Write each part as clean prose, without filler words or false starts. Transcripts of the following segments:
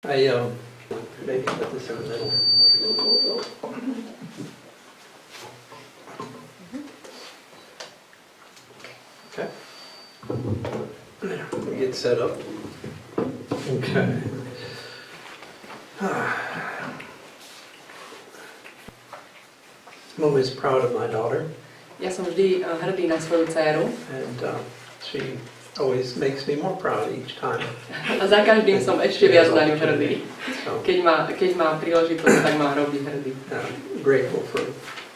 Maybe put this in the middle. Okay. There, we get set up. Okay. I'm always proud of my daughter. Ja som vždy hrdý na svoju dcéru. And she always makes me more proud each time. A za každým som ešte viac na ňu hrdý. Keď má príležitosť, tak ma robí hrdý. Grateful for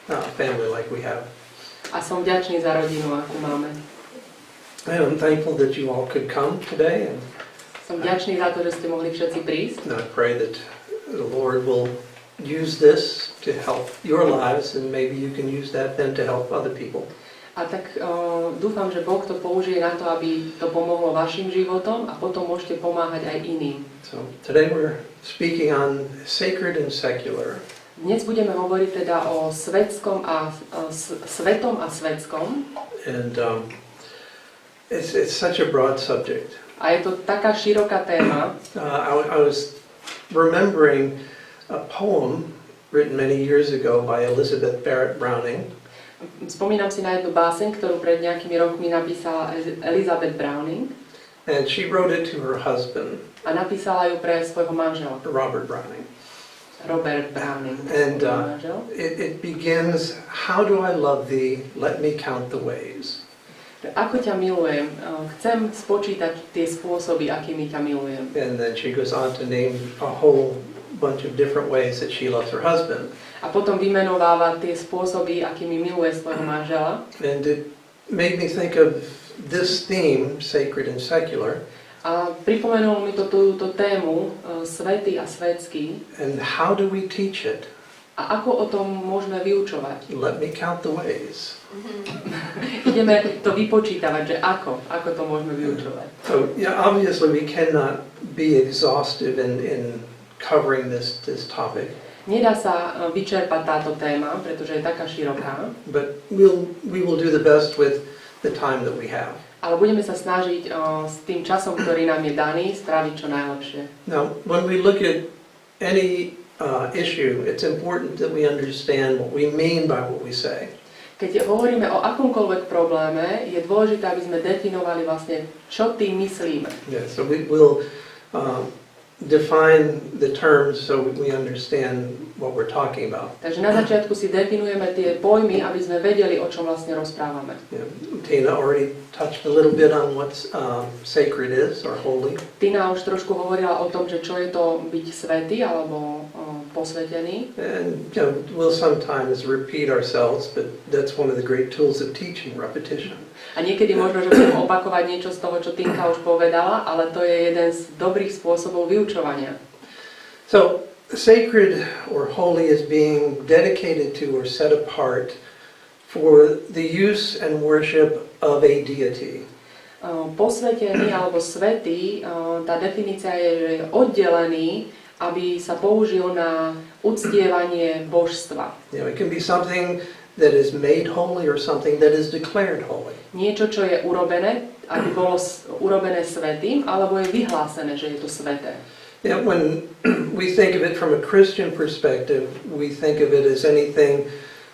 a family like we have. A som vďačný za rodinu, akú máme. I'm thankful that you all could come today. And som vďačný za to, že ste mohli všetci prísť. I pray that the Lord will use this to help your lives, and maybe you can use that then to help other people. A tak dúfam, že Boh to použije na to, aby to pomohlo vašim životom a potom môžete pomáhať aj iným. So today we're speaking on sacred and secular. Dnes budeme hovoriť teda o svetskom a svetom a svetskom. And it's such a broad subject. A je to taká široká téma. I was remembering a poem written many years ago by Elizabeth Barrett Browning. Spomínam si na jednu báseň, ktorú pred nejakými rokmi napísala Elizabeth Browning. And she wrote it to her husband. A napísala ju pre svojho manžela. Robert Browning. Robert Browning. And it begins, how do I love thee, let me count the ways. Ako ťa milujem, chcem spočítať tie spôsoby, akými ťa milujem. And then she goes on to name a whole bunch of different ways that she loves her husband. A potom vymenováva tie spôsoby, akými miluje svojho manžela. And it made me think of this theme, sacred and secular. A pripomenulo mi to túto tému, Svätý a Svetský. And how do we teach it? A ako o tom môžeme vyučovať? Let me count the ways. Ideme to vypočítavať, že ako to môžeme vyučovať. So yeah, obviously we cannot be exhaustive in covering this topic. Nedá sa vyčerpať táto téma, pretože je taká široká. But we will do the best with the time that we have. Ale budeme sa snažiť s tým časom, ktorý nám je daný, spraviť čo najlepšie. Now, when we look at any issue, it's important that we understand what we mean by what we say. Keď hovoríme o akomkoľvek probléme, je dôležité, aby sme definovali vlastne, čo tým myslíme. Yeah, so we will define the terms so we understand what we're talking about. Takže na začiatku si definujeme tie pojmy, aby sme vedeli, o čom vlastne rozprávame. Yeah, Tina already touched a little bit on what sacred is or holy. Tina už trošku hovorila o tom, že čo je to byť svätý alebo posvetený. And we'll sometimes repeat ourselves, but that's one of the great tools of teaching, repetition. A niekedy možno, že budem opakovať niečo z toho, čo Tinka už povedala, ale to je jeden z dobrých spôsobov vyučovania. So, sacred or holy is being dedicated to or set apart for the use and worship of a deity. Posvetený alebo svätý, tá definícia je, že je oddelený, aby sa použil na uctievanie božstva. It can be something that is made holy or something that is declared holy. Niečo, čo je urobené, aby bolo urobené svätým, alebo je vyhlásené, že je to sväté. Yeah, when we think of it from a Christian perspective, we think of it as anything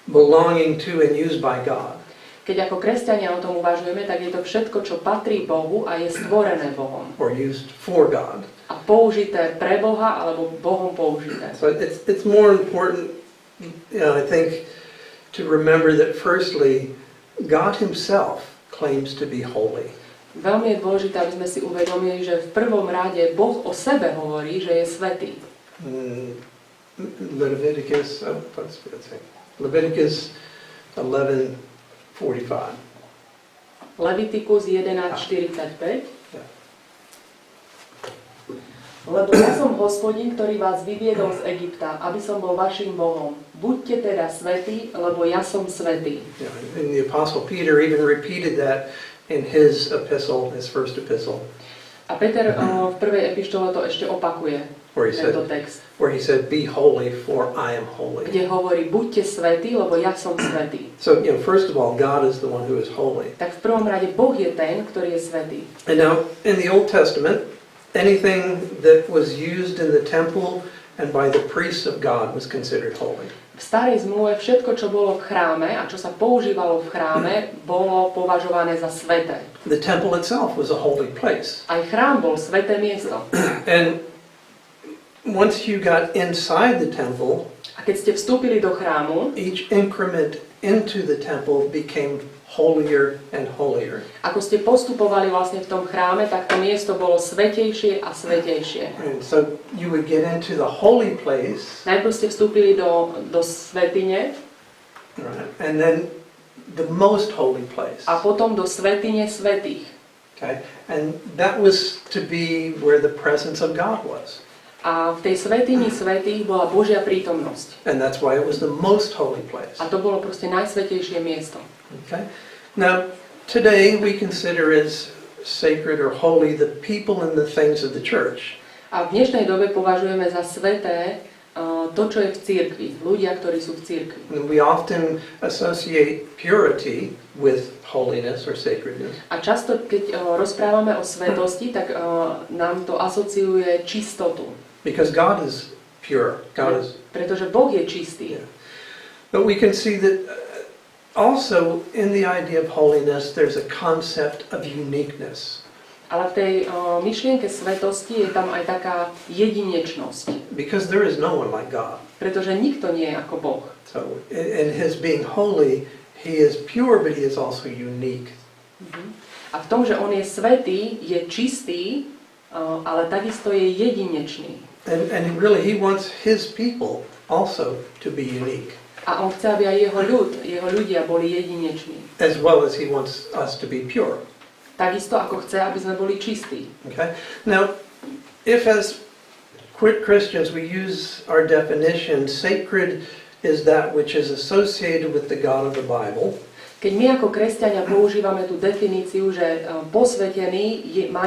belonging to and used by God. Keď ako kresťania o tom uvažujeme, tak je to všetko, čo patrí Bohu a je stvorené Bohom. Or used for God. A použité pre Boha, alebo Bohom použité. So it's more important, I think, to remember that firstly, God himself claims to be holy. Veľmi je dôležité, aby sme si uvedomili, že v prvom rade Boh o sebe hovorí, že je svätý. Leviticus 11:45. Levitikus 11:45. Lebo ja som Hospodin, ktorý vás vyviedol z Egypta, aby som bol vaším Bohom. Buďte teda svätí, lebo ja som svätý. Yeah, and the Apostle Peter even repeated that in his epistle, his first epistle. A Peter v prvej epištole to ešte opakuje, tento text. Where he said, be holy, for I am holy. Kde hovorí, buďte svätí, lebo ja som svätý. So, first of all, God is the one who is holy. Tak v prvom rade Boh je ten, ktorý je svätý. And now, in the Old Testament, anything that was used in the temple and by the priests of God was considered holy. V starej zmluve všetko, čo bolo v chráme a čo sa používalo v chráme, bolo považované za sväté. The temple itself was a holy place. Aj chrám bol sväté miesto. And once you got inside the temple, A keď ste vstúpili do chrámu, each increment into the temple became holier and holier. ako ste postupovali vlastne v tom chráme, tak to miesto bolo svätejšie a svätejšie. And so you would get into the holy place, Najprv ste vstúpili do svätyne right, and then the most holy place. a potom do svätyne svätých. Okay? And that was to be where the presence of God was. A v tej svätyni svätých bola Božia prítomnosť. And that's why it was the most holy place. A to bolo proste najsvätejšie miesto. Okay? Now, today we consider as sacred or holy the people and the things of the church. A v dnešnej dobe považujeme za sväté to, čo je v cirkvi, ľudia, ktorí sú v cirkvi. And we often associate purity with holiness or sacredness. A často, keď rozprávame o svetosti, tak nám to asociuje čistotu. Because God is pure. God is, Pretože Boh je čistý. Yeah. But we can see that also in the idea of holiness there's a concept of uniqueness. Ale v tej myšlienke svetosti je tam aj taká jedinečnosť. Because there is no one like God. Pretože nikto nie je ako Boh. So in his being holy, he is pure, but he is also unique. A v tom, že on je svätý, je čistý, ale takisto je jedinečný. And really he wants his people also to be unique. A on chce, aby aj jeho ľudia boli jedineční. As well as he wants us to be pure. Takisto ako chce, aby sme boli čistí. Okay? Now, if as Christians we use our definition, sacred is that which is associated with the God of the Bible. Keď my ako kresťania používame tú definíciu, že posvätený má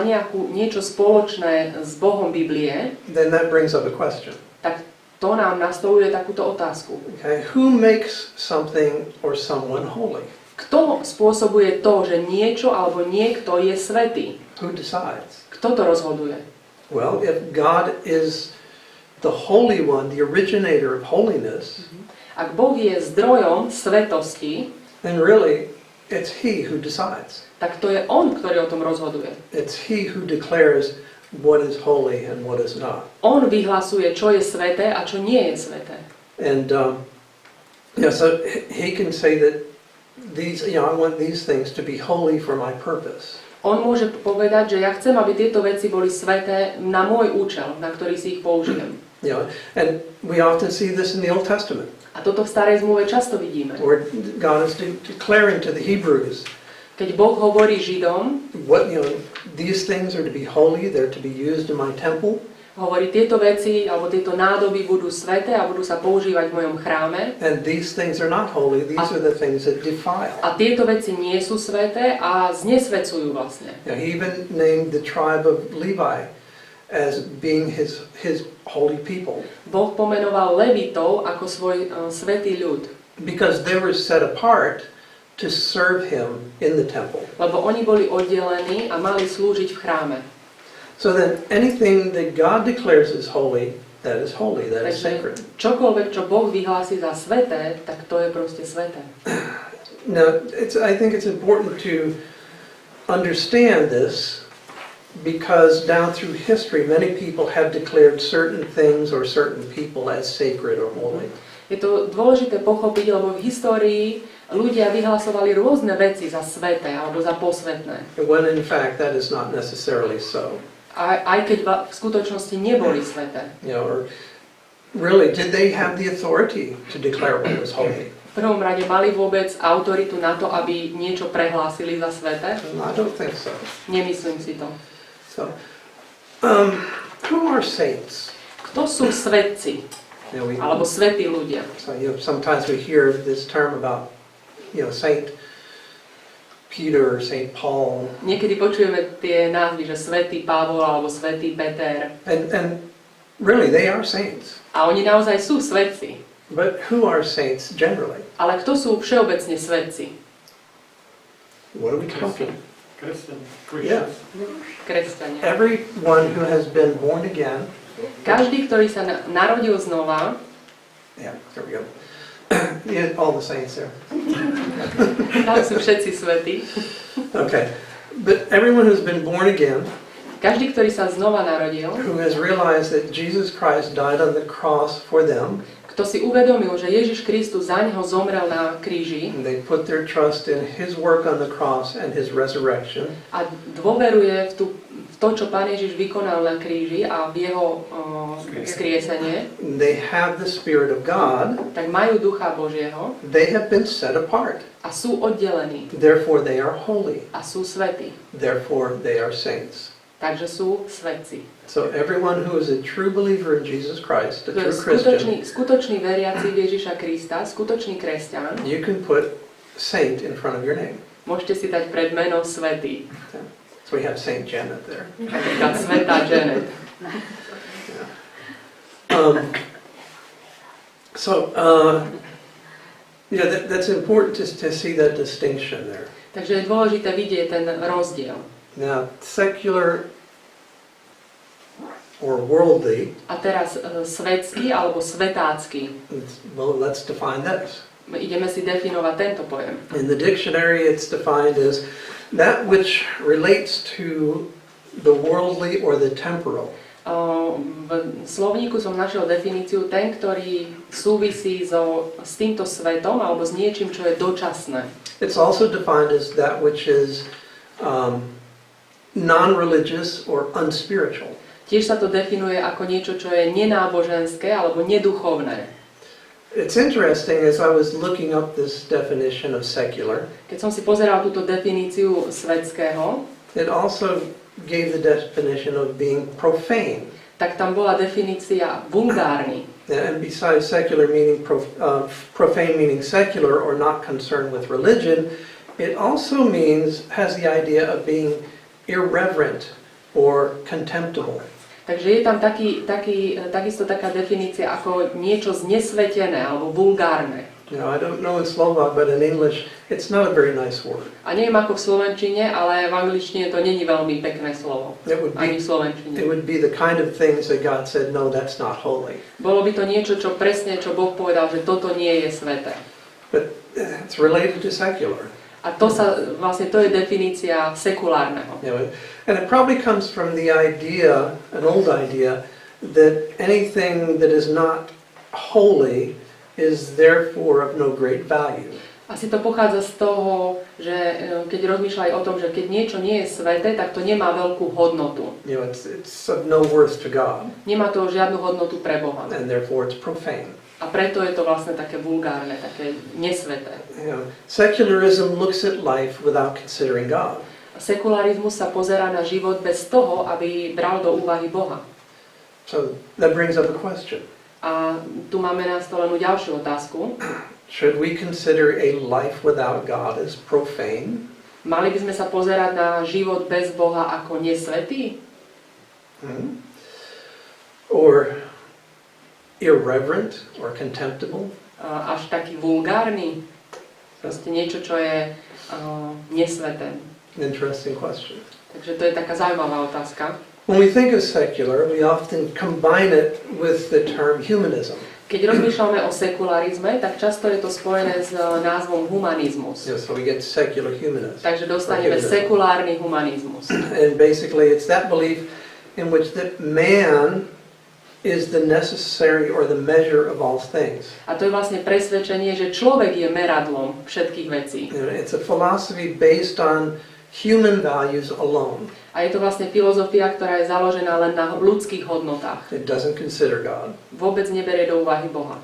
niečo spoločné s Bohom Biblie, Then that brings up a question. tak to nám nastoluje takúto otázku. Okay? Who makes something or someone holy? Kto spôsobuje to, že niečo alebo niekto je svätý? Who decides? Kto to rozhoduje? Well, if God is the Holy One, the originator of holiness, Ak Boh je zdrojom svetosti, then really it's He who decides. tak to je On, ktorý o tom rozhoduje. It's He who declares what is holy and what is not. On vyhlasuje, čo je sväté a čo nie je sväté. And so He can say that I want these things to be holy for my purpose. On môže povedať, že ja chcem, aby tieto veci boli sväté na môj účel, na ktorý si ich použijem. And we often see this in the Old Testament, A toto v starej zmluve často vidíme. where God is declaring to the Hebrews, Keď Boh hovorí Židom, these things are to be holy, they're to be used in my temple. hovorí tieto veci alebo tieto nádoby budú sväté a budú sa používať v mojom chráme. And these things are not holy, these are the things that defile. A tieto veci nie sú sväté a znesvedcujú vlastne. He even named the tribe of Levi as being his holy people. Boh pomenoval Levitov ako svoj svätý ľud. Because they were set apart to serve him in the temple. Lebo oni boli oddelení a mali slúžiť v chráme. So then anything that God declares is holy, that is holy, that is sacred. Čokoľvek, čo Boh vyhlási za sväté, tak to je proste sväté. Now, I think it's important to understand this because down through history many people have declared certain things or certain people as sacred or holy. Je to dôležité pochopiť, lebo v histórii ľudia vyhlasovali rôzne veci za sväté alebo za posvätné. When in fact that is not necessarily so. Aj keď v skutočnosti neboli sväté. Or really, did they have the authority to declare what was holy? V prvom rade mali vôbec autoritu na to, aby niečo prehlásili za sväté? I don't think so. Nemyslím si to. So, who are saints? Kto sú svätci? Alebo svätí ľudia? So, sometimes we hear this term about, Saint Peter or Saint Paul. Niekedy počujeme tie názvy, že svätý Pavol alebo svätý Peter. And really, they are saints. A oni naozaj sú svätci. But who are saints generally? Ale kto sú všeobecne svätci? What are we talking? Yeah. Kresťania. Everyone who has been born again. Každý, ktorý sa narodil znova, Yeah, there we go. Yeah, all the saints there. tam sú všetci svätí. Okay. But everyone who's been born again, Každý, ktorý sa znova narodil, who has realized that Jesus Christ died on the cross for them, kto si uvedomil, že Ježiš Kristus za neho zomrel na kríži and they put their trust in his work on the cross and his resurrection, a dôveruje v to, čo Pán Ježiš vykonal na kríži a v jeho vzkriesenie, they have the Spirit of God, tak majú Ducha Božieho they have been set apart. a sú oddelení Therefore they are holy. a sú svätí. Therefore they are saints. Takže sú svätci. So everyone who is a true believer in Jesus Christ, a To je true Christian, skutočný veriaci v Ježiša Krista, skutočný kresťan. you can put saint in front of your name. Môžete si dať pred meno svätý. So we have Saint Janet there. Napríklad svätá Janet. That's important to see that distinction there. Takže je dôležité vidieť ten rozdiel. Now, secular or worldly, A teraz svetský alebo svetácky. well, let's define this. Ideme si definovať tento pojem. In the dictionary, it's defined as that which relates to the worldly or the temporal. V slovníku som našiel definíciu ten, ktorý súvisí s týmto svetom alebo s niečím, čo je dočasné. It's also defined as that which is non-religious or unspiritual. Tiež sa to definuje ako niečo, čo je nenáboženské alebo neduchovné. It's interesting, as I was looking up this definition of secular, Keď som si pozeral túto definíciu svetského, it also gave the definition of being profane. tak tam bola definícia vulgárny. And besides secular meaning, profane meaning secular or not concerned with religion, it also has the idea of being irreverent or contemptible. Takže je tam takisto taká definícia ako niečo znesvetené alebo vulgárne. You know, I don't know in Slovak, but in English, it's not a very nice word. A neviem ako v slovenčine, ale v angličtine to není veľmi pekné slovo. Ani v slovenčine. It would be the kind of things that God said, no, that's not holy. Bolo by to niečo, čo Boh povedal, že toto nie je sveté. But it's related to secular. A to je definícia sekulárneho. You know, and it probably comes from the idea, an old idea, that anything that is not holy is therefore of no great value. Asi to pochádza z toho, že keď rozmýšľaj o tom, že keď niečo nie je sveté, tak to nemá veľkú hodnotu. You know, it's of no worth to God. Nemá to žiadnu hodnotu pre Boha. And therefore it's profane. A preto je to vlastne také vulgárne, také nesveté. You know, secularism looks at life without considering God. Sekularizmus sa pozerá na život bez toho, aby bral do úvahy Boha. So that brings up a question. A tu máme nastolenú ďalšiu otázku. Should we consider a life without God as profane? Mali by sme sa pozerať na život bez Boha ako nesvetý? Or irreverent or contemptible? Až taký vulgárny? Proste niečo, čo je nesveté. Interesting question. Takže to je taká zaujímavá otázka. When we think of secular, we often combine it with the term humanism. Keď rozmýšľame o sekularizme, tak často je to spojené s názvom humanizmus. Yeah, so we get secular humanism. Takže dostaneme sekulárny humanizmus. And basically it's that belief in which that man is the necessary or the measure of all things. A to je vlastne presvedčenie, že človek je meradlom všetkých vecí. It's a philosophy based on human values alone. A je to vlastne filozofia, ktorá je založená len na ľudských hodnotách. It doesn't consider God. Vôbec neberie do úvahy Boha.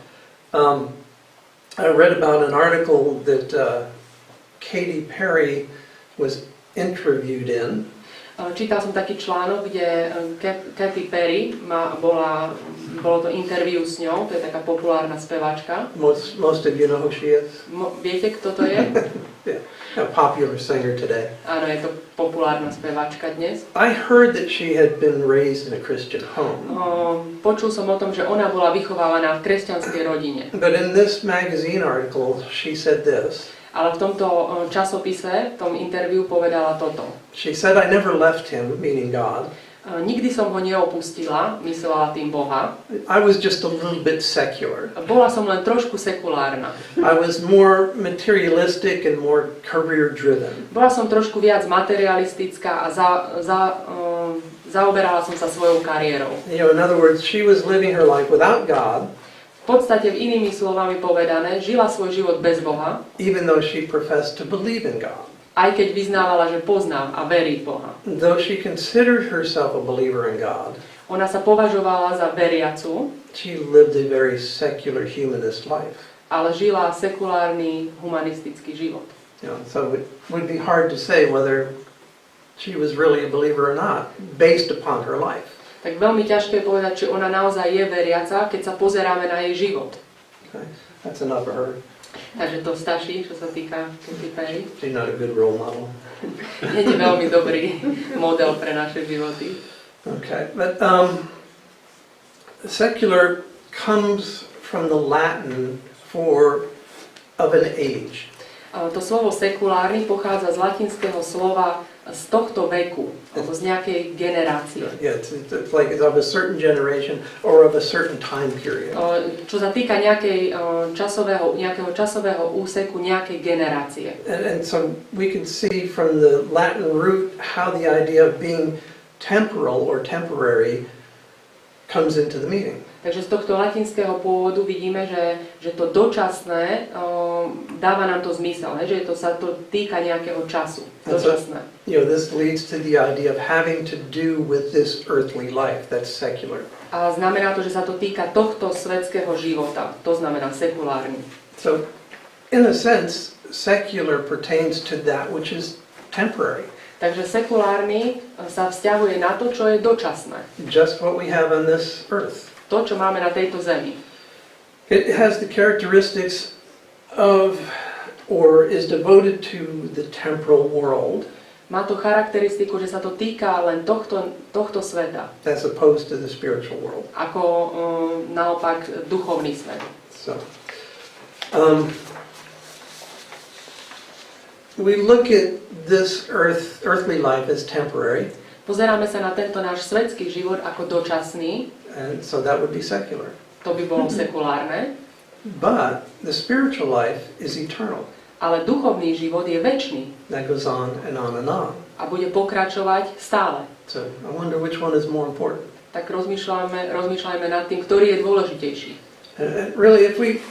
I read about an article that Katy Perry was interviewed in. Čítal som taký článok, kde Katy Perry bolo to interview s ňou, to je taká populárna spevačka. Most of you know who she is? Viete, kto to je? Yeah, a popular singer today. Áno, je to populárna spevačka dnes. I heard that she had been raised in a Christian home. Počul som o tom, že ona bola vychovávaná v kresťanskej rodine. But in this magazine article, she said this. Ale v tomto časopise, v tom interviu povedala toto. She said, I never left him, meaning God. Nikdy som ho neopustila, myslela tým Boha. I was just a little bit secular. Bola som len trošku sekulárna. I was more materialistic and more career driven. Bola som trošku viac materialistická a zaoberala som sa svojou kariérou. You know, in other words, she was living her life without God. V podstate inými slovami povedané, žila svoj život bez Boha, Even though she professed to believe in God. aj keď vyznávala, že pozná a verí v Boha. Though she considered herself a believer in God, Ona sa považovala za veriacu, she lived a very secular humanist life. ale žila sekulárny humanistický život. You know, so it would be hard to say whether she was really a believer or not, based upon her life. Tak veľmi ťažké povedať, či ona naozaj je veriaca, keď sa pozeráme na jej život. Okay? That's enough of her. Takže to stačí, čo sa týka Katy Perry. She's not a good role model. Nie je veľmi dobrý model pre naše životy. Okay, but secular comes from the Latin for of an age. To slovo sekulárny pochádza z latinského slova z tohto veku, alebo z nejakej generácie. Yeah, it's like it's of a certain generation or of a certain time period. Čo sa týka nejakého časového úseku, nejakej generácie. And so we can see from the Latin root how the idea of being temporal or temporary comes into the meaning. Takže z tohto latinského pôvodu vidíme, že to dočasné dáva nám to zmysel, že sa to týka nejakého času. Dočasné. You know, this leads to the idea of having to do with this earthly life that's secular. A znamená to, že sa to týka tohto svetského života. To znamená sekulárny. So, in a sense, secular pertains to that which is temporary. Takže sekulárny sa vzťahuje na to, čo je dočasné. Just what we have on this earth. To, čo máme na tejto zemi. It has the characteristics of, or is devoted to the temporal world. Má to charakteristiku, že sa to týka len tohto sveta. As opposed to the spiritual world. Ako naopak duchovný svet. So, we look at this earthly life as temporary. Pozeráme sa na tento náš svetský život ako dočasný. And so that would be secular. To by bolo sekulárne. But the spiritual life is eternal. Ale duchovný život je večný. That goes on and on and on. A bude pokračovať stále. So I wonder which one is more important. Tak rozmýšľajme nad tým, ktorý je dôležitejší. And really, if we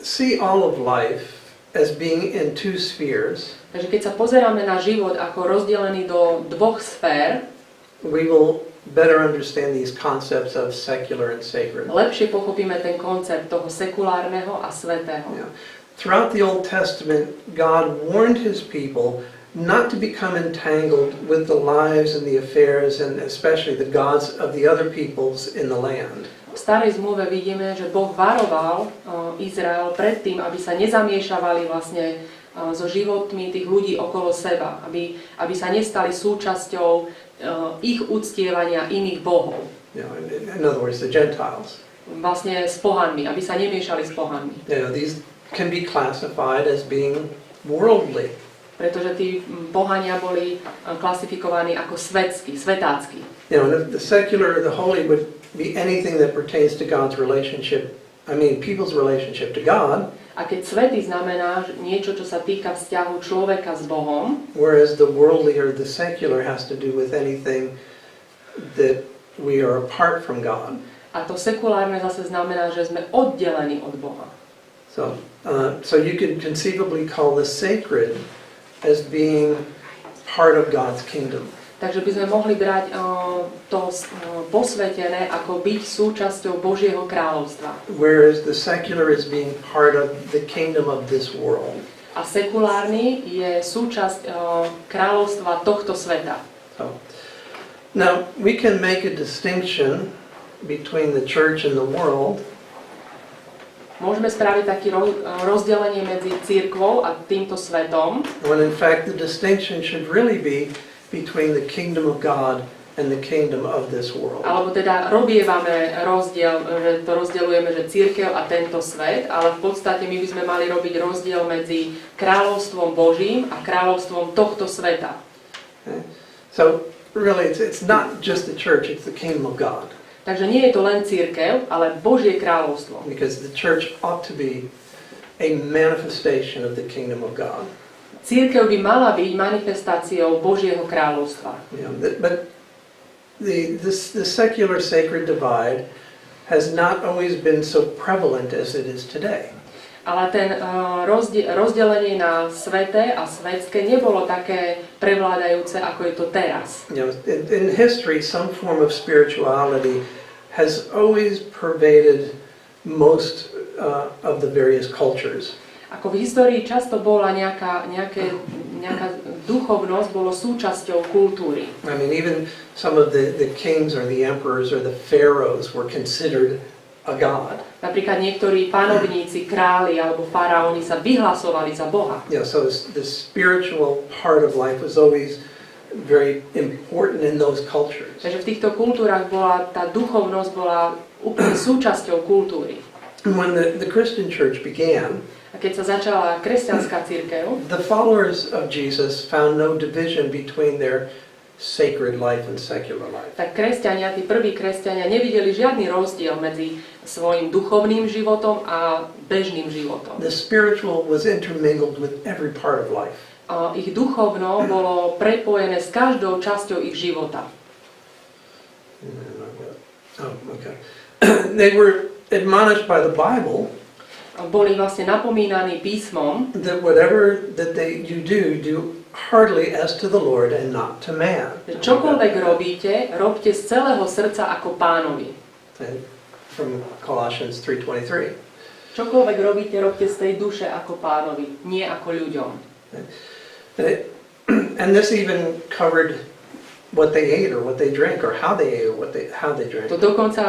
see all of life as being in two spheres, Takže keď sa pozeráme na život ako rozdelený do dvoch sfér, we will better understand these concepts of secular and sacred. lepšie pochopíme ten koncept toho sekulárneho a svätého. Yeah. Throughout the Old Testament, God warned His people not to become entangled with the lives and the affairs and especially the gods of the other peoples in the land. V starej zmluve vidíme, že Boh varoval Izrael pred tým, aby sa nezamiešavali vlastne so životmi tých ľudí okolo seba, aby sa nestali súčasťou ich uctievania iných bohov. You know, in other words, the Gentiles. Vlastne s pohanmi, aby sa nemiešali s pohanmi. You know, these can be classified as being worldly. Pretože tí pohania boli klasifikovaní ako svetskí, svetácky. You know, the secular or the holy would be anything that pertains to God's relationship, people's relationship to God. A keď svätý znamená niečo, čo sa týka vzťahu človeka s Bohom, Whereas the worldly or the secular has to do with anything that we are apart from God. a to sekulárne zase znamená, že sme oddelení od Boha. So you could conceivably call the sacred as being part of God's kingdom. Takže by sme mohli brať to posvetené ako byť súčasťou Božieho kráľovstva. Whereas the secular is being part of the kingdom of this world. A sekulárny je súčasť kráľovstva tohto sveta. So, now, we can make a distinction between the church and the world. Môžeme spraviť také rozdelenie medzi cirkvou a týmto svetom, When in fact the distinction should really be between the kingdom of God and the kingdom of this world. Alebo teda robievame rozdiel, že to rozdeľujeme, že cirkev a tento svet, ale v podstate my by sme mali robiť rozdiel medzi kráľovstvom Božím a kráľovstvom tohto sveta. Okay? So really it's not just the church, it's the kingdom of God. Takže nie je to len cirkev, ale Božie kráľovstvo. Because the church ought to be a manifestation of the kingdom of God. Cirkev by mala byť manifestáciou Božieho kráľovstva. You know, but the secular sacred divide has not always been so prevalent as it is today. Ale ten rozdelenie na sveté a svetské nebolo také prevládajúce, ako je to teraz. You know, in history, some form of spirituality has always pervaded most of the various cultures. Ako v histórii často bola nejaká duchovnosť, bolo súčasťou kultúry. I mean, even some of the kings or the emperors or the pharaohs were considered a god. Napríklad niektorí panovníci, králi alebo faraóni sa vyhlasovali za Boha. Yeah, so the spiritual part of life was always very important in those cultures. Takže v týchto kultúrach bola tá duchovnosť bola úplne súčasťou kultúry. And when the Christian church began, A keď sa začala kresťanská cirkev, the followers of Jesus found no division between their sacred life and secular life. tak kresťania, tí prví kresťania nevideli žiadny rozdiel medzi svojim duchovným životom a bežným životom. The spiritual was intermingled with every part of life. A ich duchovno bolo prepojené s každou časťou ich života. Oh, okay. They were admonished by the Bible Boli vlastne napomínaní písmom, that whatever that you do heartily as to the Lord and not to man. že čokoľvek robíte, robte z celého srdca ako Pánovi. And from Colossians 3:23. Čokoľvek robíte, robte z tej duše ako Pánovi, nie ako ľuďom. And this even covered what they ate or what they drank or how they ate or how they drank. To dokonca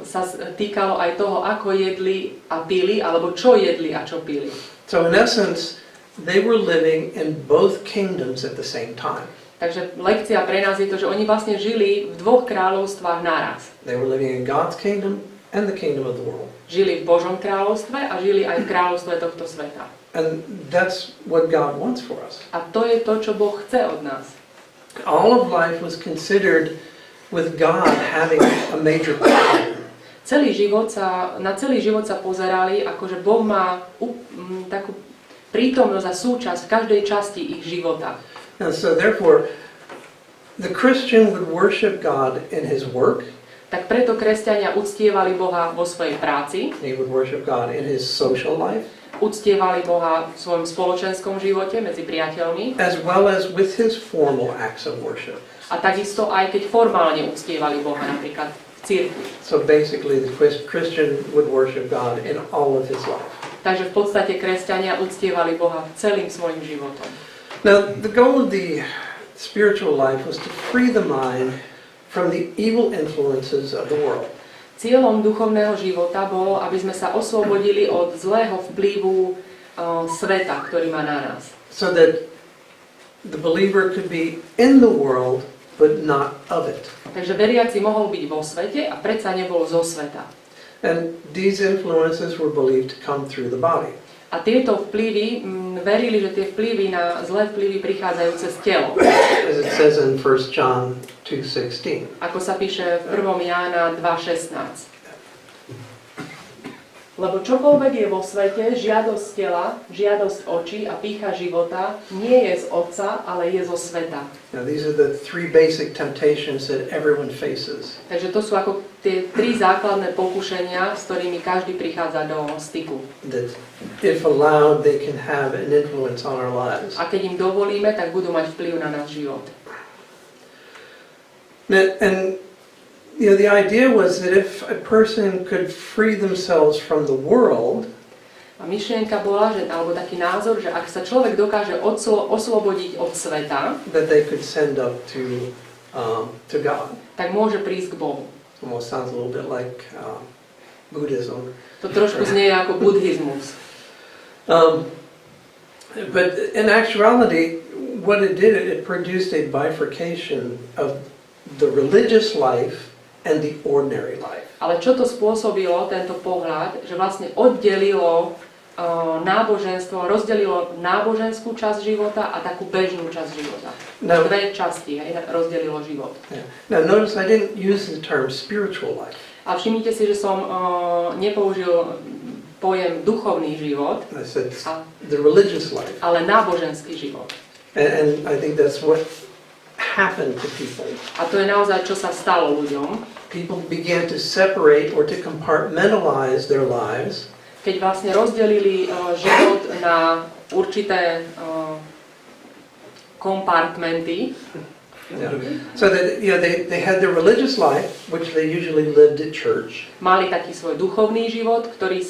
sa týkalo aj toho, ako jedli a pili, alebo čo jedli a čo pili. So in essence, they were living in both kingdoms at the same time. Takže lekcia pre nás je to, že oni vlastne žili v dvoch kráľovstvách naraz. They were living in God's kingdom and the kingdom of the world. Žili v Božom kráľovstve a žili aj v kráľovstve tohto sveta. And that's what God wants for us. A to je to, čo Boh chce od nás. All of life was considered with God having a major part. Na celý život sa pozerali, akože Boh má takú prítomnosť a súčasť v každej časti ich života. And so therefore, the Christian would worship God in his work. Tak preto kresťania uctievali Boha vo svojej práci. He would worship God in his social life. Uctievali Boha v svojom spoločenskom živote medzi priateľmi. As well as with his formal acts of worship. A takisto aj keď formálne uctievali Boha, napríklad v cirkvi. So basically the Christian would worship God in all of his life. Takže v podstate kresťania uctievali Boha celým svojim životom. Now the goal of the spiritual life was to free the mind from the evil influences of the world. Cieľom duchovného života bolo, aby sme sa oslobodili od zlého vplyvu sveta, ktorý má na nás. So that the believer could be in the world, but not of it. Takže veriaci mohol byť vo svete a predsa nebol zo sveta. And these influences were believed to come through the body. A tieto vplyvy, verili, že tie zlé vplyvy prichádzajú cez telo. As it says in 1 John 2:16. Ako sa píše v 1. Jána 2:16. Lebo čokoľvek je vo svete, žiadosť tela, žiadosť očí a pýcha života, nie je z Otca, ale je zo sveta. Now these are the three basic temptations that everyone faces. Takže to sú ako tie tri základné pokušenia, s ktorými každý prichádza do styku. That if allowed, they can have an influence on our lives. A keď im dovolíme, tak budú mať vplyv na náš život. And you know, the idea was that if a person could free themselves from the world, a myšlienka bola, alebo taký názor, že ak sa človek dokáže oslobodiť od sveta, that they could send up to God. tak môže prísť k Bohu. Almost sounds a little bit like Buddhism. To trošku znie ako buddhizmus. But in actuality, what it did, it produced a bifurcation of the religious life and the ordinary life. Ale čo to spôsobilo, tento pohľad, že vlastne oddelilo náboženstvo, rozdelilo náboženskú časť života a takú bežnú časť života. No. Dve časti rozdelilo život. Yeah. Now notice I didn't use the term spiritual life. A všimnite si, že som nepoužil pojem duchovný život, I said the religious life. ale náboženský život. And I think that's what happened to people. A to je naozaj, čo sa stalo ľuďom. People began to separate or to compartmentalize their lives. Keď vlastne rozdelili život na určité kompartmenty. Yeah. So that they had their religious life, which they usually lived at church. Mali taký svoj duchovný život, ktorý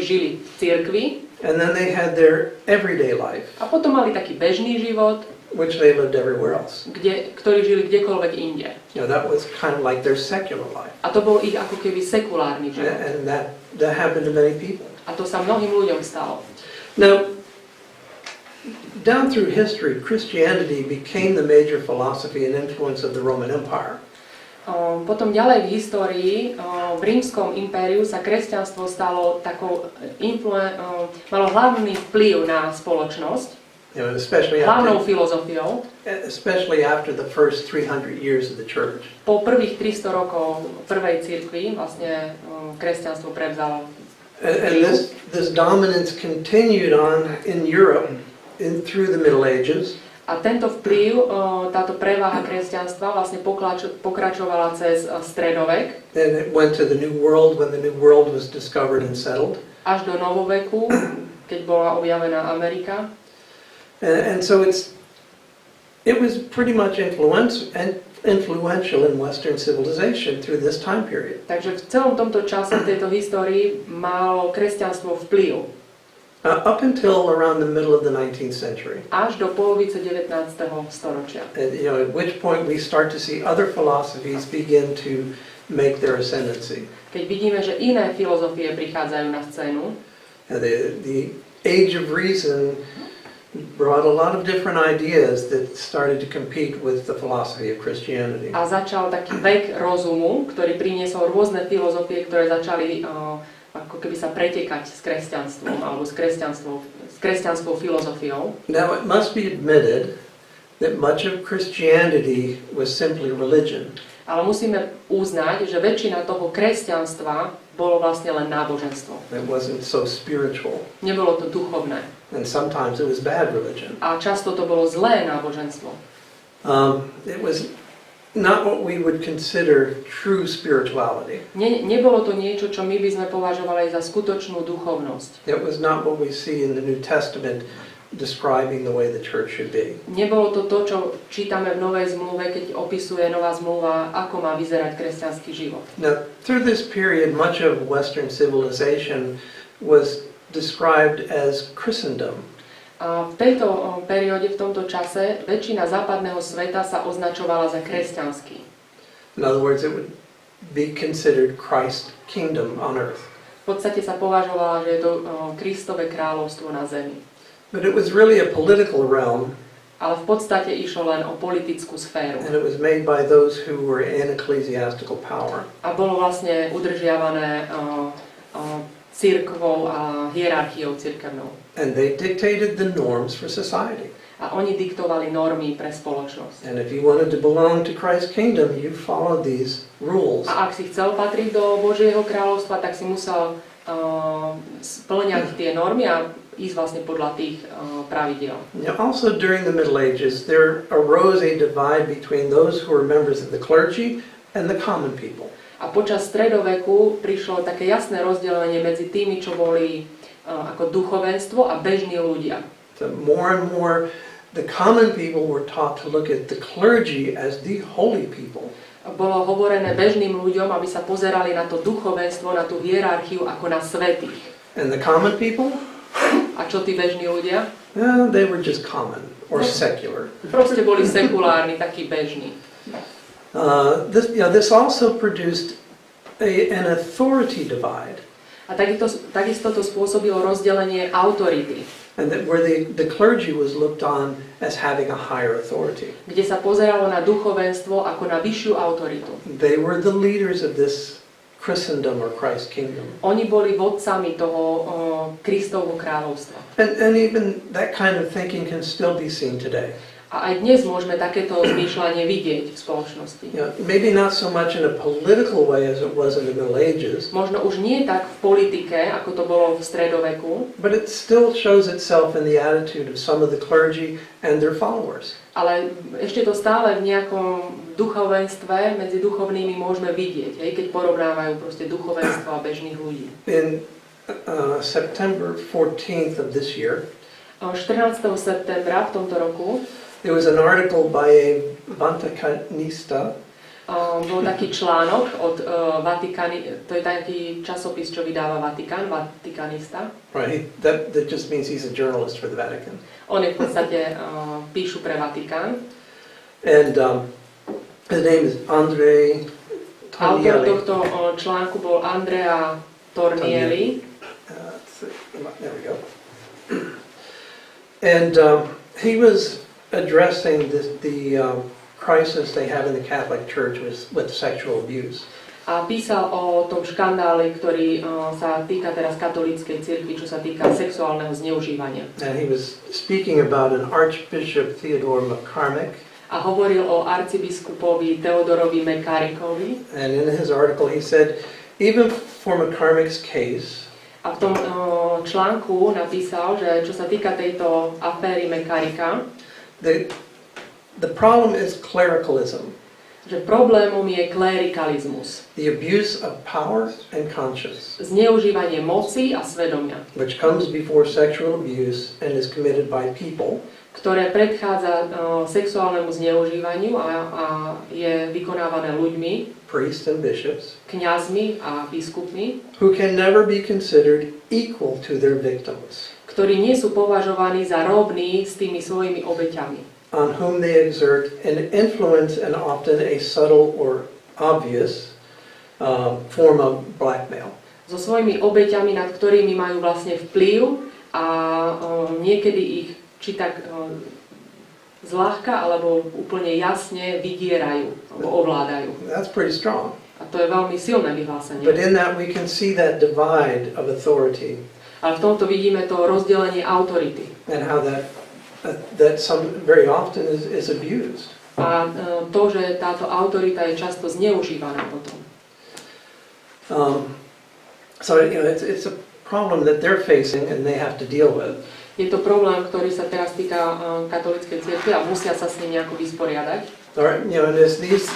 žili v cirkvi. And then they had their everyday life, A potom mali taký bežný život, which they lived everywhere else. ktorí žili kdekoľvek inde. That was kind of like their secular life. A to bol ich ako keby sekulárny život. And that happened to many people. A to sa mnohým ľuďom stalo. Now, down through history, Christianity became the major philosophy and influence of the Roman Empire. Potom ďalej v histórii, v rímskom impériu sa kresťanstvo stalo malo hlavný vplyv na spoločnosť, hlavnou filozofiou, especially after the first 300 years of the church. Po prvých 300 rokov prvej cirkvi vlastne kresťanstvo prevzalo. And this dominance continued on in Europe through the Middle Ages. A tento vplyv, táto preváha kresťanstva vlastne pokračovala cez stredovek. Then it went to the New World when the New World was discovered and settled. Až do novoveku, keď bola objavená Amerika. And so it was pretty much influential in Western civilization through this time period. Takže v celom tomto čase, v tejto histórii, malo kresťanstvo vplyv. Up until around the middle of the 19th century. Až do polovice 19. storočia. And, at which point we start to see other philosophies begin to make their ascendancy. Keď vidíme, že iné filozofie prichádzajú na scénu. The Age of Reason brought a lot of different ideas that started to compete with the philosophy of Christianity. A začal taký vek rozumu, ktorý priniesol rôzne filozofie, ktoré začali ako keby sa pretekať s kresťanstvom alebo s kresťanskou filozofiou. Now it must be admitted that much of Christianity was simply religion. Ale musíme uznať, že väčšina toho kresťanstva bolo vlastne len náboženstvo. It wasn't so spiritual. Nebolo to duchovné. And sometimes it was bad religion. A často to bolo zlé náboženstvo. It was not what we would consider true spirituality. Nebolo to niečo, čo my by sme považovali za skutočnú duchovnosť. It was not what we see in the New Testament describing the way the church should be. Nebolo to to, čo čítame v Novej zmluve, keď opisuje Nová zmluva, ako má vyzerať kresťanský život. Now, through this period, much of Western civilization was described as Christendom. A v tejto perióde, v tomto čase, väčšina západného sveta sa označovala za kresťanský. In other words, it would be considered Christ's kingdom on earth. V podstate sa považovala, že je to Kristové kráľovstvo na zemi. But it was really a political realm. Ale v podstate išlo len o politickú sféru. And it was made by those who were in ecclesiastical power. A bolo vlastne udržiavané cirkvou a hierarchiou cirkevnou. And they dictated the norms for society. A oni diktovali normy pre spoločnosť. And if you wanted to belong to Christ's kingdom, you followed these rules. A ak si chcel patriť do Božieho kráľovstva, tak si musel spĺňať tie normy a ísť vlastne podľa tých pravidiel. Now, also during the Middle Ages, there arose a divide between those who were members of the clergy and the common people. A počas stredoveku prišlo také jasné rozdelenie medzi tými, čo boli ako duchovenstvo a bežní ľudia. So more and more, the common people were taught to look at the clergy as the holy people. Bolo hovorené bežným ľuďom, aby sa pozerali na to duchovenstvo, na tú hierarchiu ako na svätých. And the common people? A čo tí bežní ľudia? They were just common or secular. Proste boli sekulárni, takí bežní. This also produced an authority divide. A takisto to spôsobilo rozdelenie autority. And that where the clergy was looked on as having a higher authority. kde sa pozeralo na duchovenstvo ako na vyššiu autoritu. They were the leaders of this Christendom or Christ's kingdom. Oni boli vodcami toho Kristovho kráľovstva. And even that kind of thinking can still be seen today. A aj dnes môžeme takéto zmýšľanie vidieť v spoločnosti. You know, maybe not so much in a political way as it was in the Middle Ages, Možno už nie tak v politike, ako to bolo v stredoveku, but it still shows itself in the attitude of some of the clergy and their followers. ale ešte to stále v nejakom duchovenstve medzi duchovnými môžeme vidieť, keď porovnávajú proste duchovenstvo a bežných ľudí. In September 14th of this year, 14. septembra v tomto roku there was an article by a Vaticanista. bol taký článok od Vatikány, to je taký časopis, čo vydáva Vatikán, Vatikanista. Right, that just means he's a journalist for the Vatican. On je v podstate píšu pre Vatikán. And his name is Andrea Autor Tornielli. tohto článku bol Andrea Tornielli. There we go. And he was addressing the crisis they have in the Catholic Church with sexual abuse. A písal o tom škandále, ktorý sa týka teraz katolíckej cirkvi, čo sa týka sexuálneho zneužívania. And he was speaking about an Archbishop Theodore McCarmick. A hovoril o arcibiskupovi Teodorovi Mekarikovi. And in his article he said, even for McCarmick's case, A v tom článku napísal, že čo sa týka tejto aféry Mekarika, the problem is clericalism, že problémom je klerikalizmus, the abuse of power and conscience, zneužívanie moci a svedomia, which comes before sexual abuse and is committed by people ktoré predchádza sexuálnemu zneužívaniu a je vykonávané ľuďmi, priests and bishops, kňazmi a biskupmi, who can never be considered equal to their victims, ktorí nie sú považovaní za rovní s tými svojimi obeťami, on whom they exert an influence and often a subtle or obvious form of blackmail. so svojimi obeťami, nad ktorými majú vlastne vplyv a niekedy ich či tak zľahka alebo úplne jasne vydierajú alebo ovládajú. That's pretty strong. A to je veľmi silné vyhlásenie. But in that we can see that divide of authority Ale v tomto vidíme to rozdelenie autority. and how that some very often is abused. A to, že táto autorita je často zneužívaná potom. So you know, it's a problem that they're facing and they have to deal with. Je to problém, ktorý sa teraz týka katolíckej cirkvi a musia sa s ním nejako vysporiadať. Or, you know, and as these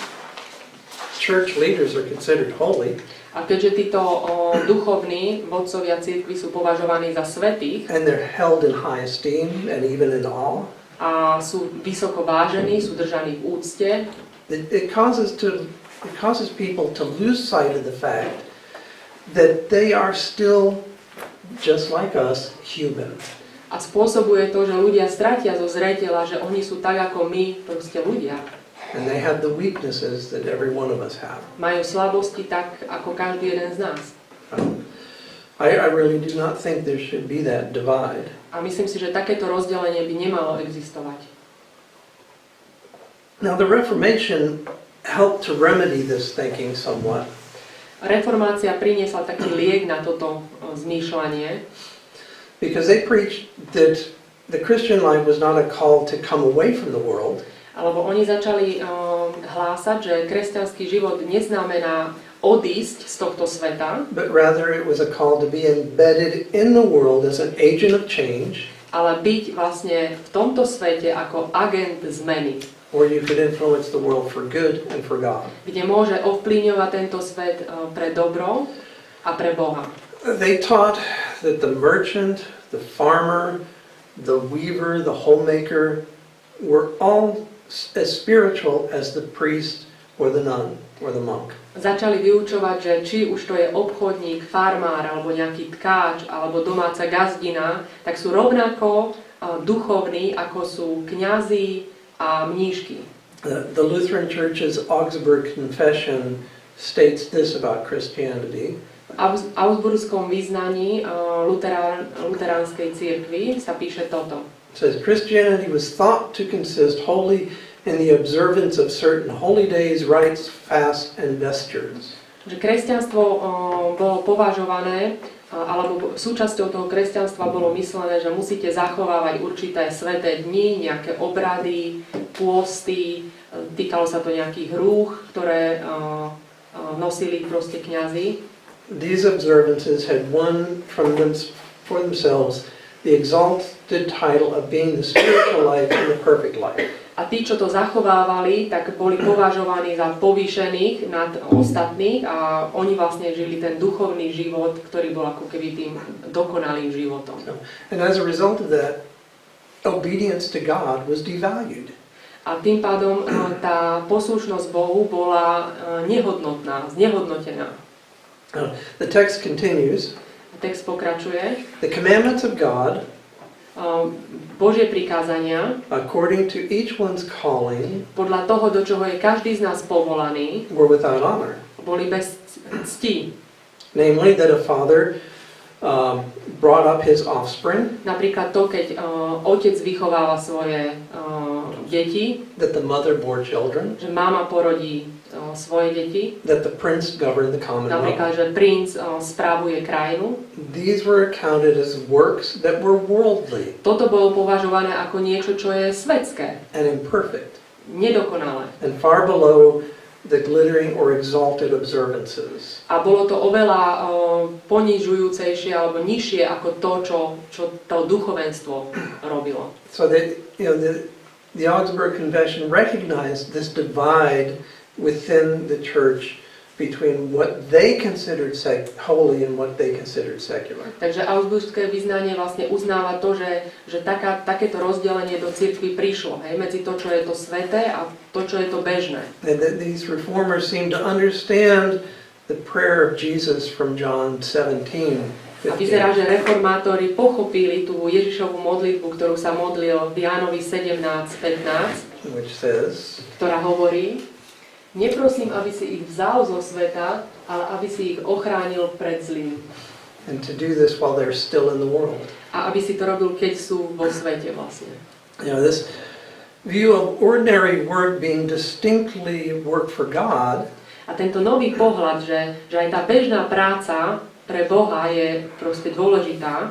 church leaders are considered holy, A keďže títo duchovní vodcovia cirkvi sú považovaní za svätých and they're held in high esteem and even in awe, a sú vysoko vážení, sú držaní v úcte, it causes people to lose sight of the fact that they are still, just like us, human. a spôsobuje to, že ľudia stratia zo zreteľa, že oni sú tak ako my, proste ľudia. And they have the weaknesses that every one of us have. Majú slabosti tak, ako každý jeden z nás. I really do not think there should be that divide. A myslím si, že takéto rozdelenie by nemalo existovať. Now the Reformation helped to remedy this thinking somewhat. Reformácia priniesla taký liek na toto zmýšľanie, Because they preached that the Christian life was not a call to come away from the world, alebo oni začali hlásať, že kresťanský život neznamená odísť z tohto sveta, but rather it was a call to be embedded in the world as an agent of change, ale byť vlastne v tomto svete ako agent zmeny, where you could influence the world for good and for God. kde môže ovplyvňovať tento svet pre dobro a pre Boha. They taught that the merchant, the farmer, the weaver, the homemaker were all as spiritual as the priest or the nun or the monk. Začali vyučovať, že či už to je obchodník, farmár, alebo nejaký tkáč, alebo domáca gazdina, tak sú rovnako duchovní, ako sú kňazi a mníšky. The Lutheran Church's Augsburg Confession states this about Christianity. Augsburskom vyznaní luteránskej cirkvi sa píše toto. It says, Christianity was thought to consist wholly in the observance of certain holy days, rites, fasts, and vestures. Že kresťanstvo bolo považované, alebo súčasťou toho kresťanstva bolo myslené, že musíte zachovávať určité sväté dni, nejaké obrady, pôsty, týkalo sa to nejakých rúch, ktoré nosili proste kňazi. These observances had won for themselves the exalted title of being the spiritual life and the perfect life. A tí, čo to zachovávali, tak boli považovaní za povýšených nad ostatných a oni vlastne žili ten duchovný život, ktorý bol ako keby tým dokonalým životom. And as a result of that, obedience to God was devalued. A tým pádom tá poslušnosť Bohu bola nehodnotná, znehodnotená. The text continues. Text pokračuje. The commandments of God, Božie prikázania, according to each one's calling, podľa toho, do čoho je každý z nás povolaný, were without honor. Boli bez cti. Namely, that a father brought up his offspring, Napríklad to, keď otec vychováva svoje deti, that the mother bore children, že mama porodí svoje deti, that the prince governed the commonwealth. napríklad, že princ správuje krajinu. These were accounted as works that were worldly Toto bolo považované ako niečo, čo je svetské, and imperfect, nedokonalé. and far below the glittering or exalted observances. A bolo to oveľa ponižujúcejšie alebo nižšie ako to, čo to duchovenstvo robilo. So that, the Augsburg Confession recognized this divide within the church between what they considered holy and what they considered secular. Takže augsburské vyznanie vlastne uznáva to, že takéto rozdelenie do cirkvi prišlo, hej, medzi to, čo je to sväté a to, čo je to bežné. And that these reformers seem to understand the prayer of Jesus from John 17. A vyzerá, že reformátori pochopili tú Ježišovú modlitbu, ktorú sa modlil v Jánovi 17:15, which says, ktorá hovorí: Neprosím, aby si ich vzal zo sveta, ale aby si ich ochránil pred zlým. and to do this while they're still in the world. A aby si to robil, keď sú vo svete vlastne. This view of ordinary work being distinctly work for God A tento nový pohľad, že aj tá bežná práca pre Boha je proste dôležitá,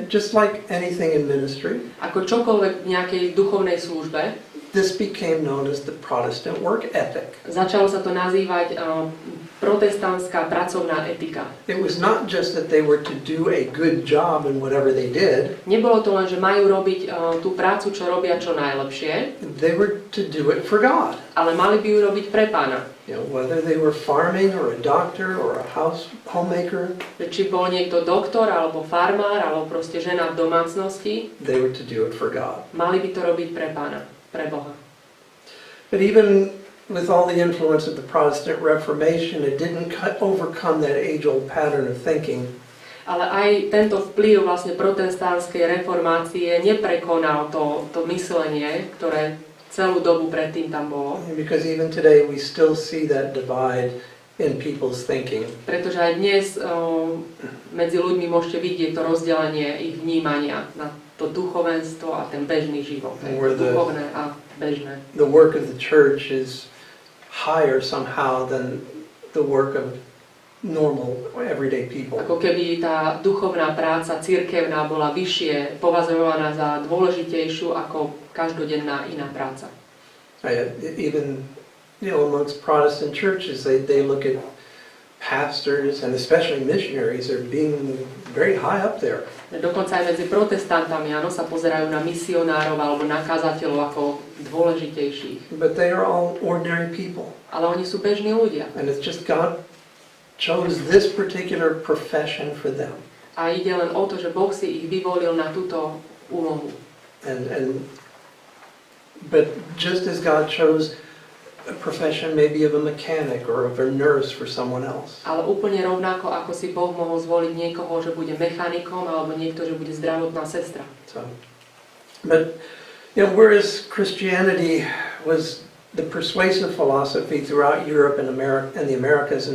just like anything in ministry, ako čokoľvek v nejakej duchovnej službe. this became known as the Protestant work ethic. Začalo sa to nazývať protestantská pracovná etika. It was not just that they were to do a good job in whatever they did. Nebolo to len, že majú robiť tú prácu, čo robia čo najlepšie, They were to do it for God. ale mali by ju robiť pre Pána. Whether they were farming or a doctor or a homemaker, Či bol niekto doktor, alebo farmár, alebo proste žena v domácnosti, they were to do it for God. mali by to robiť pre Pána, pre Boha. But even with all the influence of the Protestant Reformation, it didn't overcome that age-old pattern of thinking. Ale aj tento vplyv vlastne protestantskej reformácie neprekonal to myslenie, ktoré celú dobu predtým tam bolo. Because even today we still see that divide in people's thinking. Pretože aj dnes medzi ľuďmi môžete vidieť to rozdelenie ich vnímania na to duchovenstvo a ten bežný život. Duchovné a bežné. The work of the church is higher somehow than the work of normal, everyday people. Ako keby tá duchovná práca cirkevná bola vyššie považovaná za dôležitejšiu ako každodenná iná práca. Even amongst Protestant churches, they look at pastors and especially missionaries are being very high up there. Dokonca aj medzi protestantami sa pozerajú na misionárov alebo na kazateľov ako dôležitejších. But they are all ordinary people. Ale oni sú bežní ľudia. And it's just God chose this particular profession for them. A ide len o to, že Boh si ich vyvolil na túto úlohu. But just as God chose a profession maybe of a mechanic or of a nurse for someone else. Ale úplne rovnako, ako si Boh mohol zvoliť niekoho, že bude mechanikom, alebo niekto, že bude zdravotná sestra. But whereas Christianity was the persuasive philosophy throughout Europe and the Americas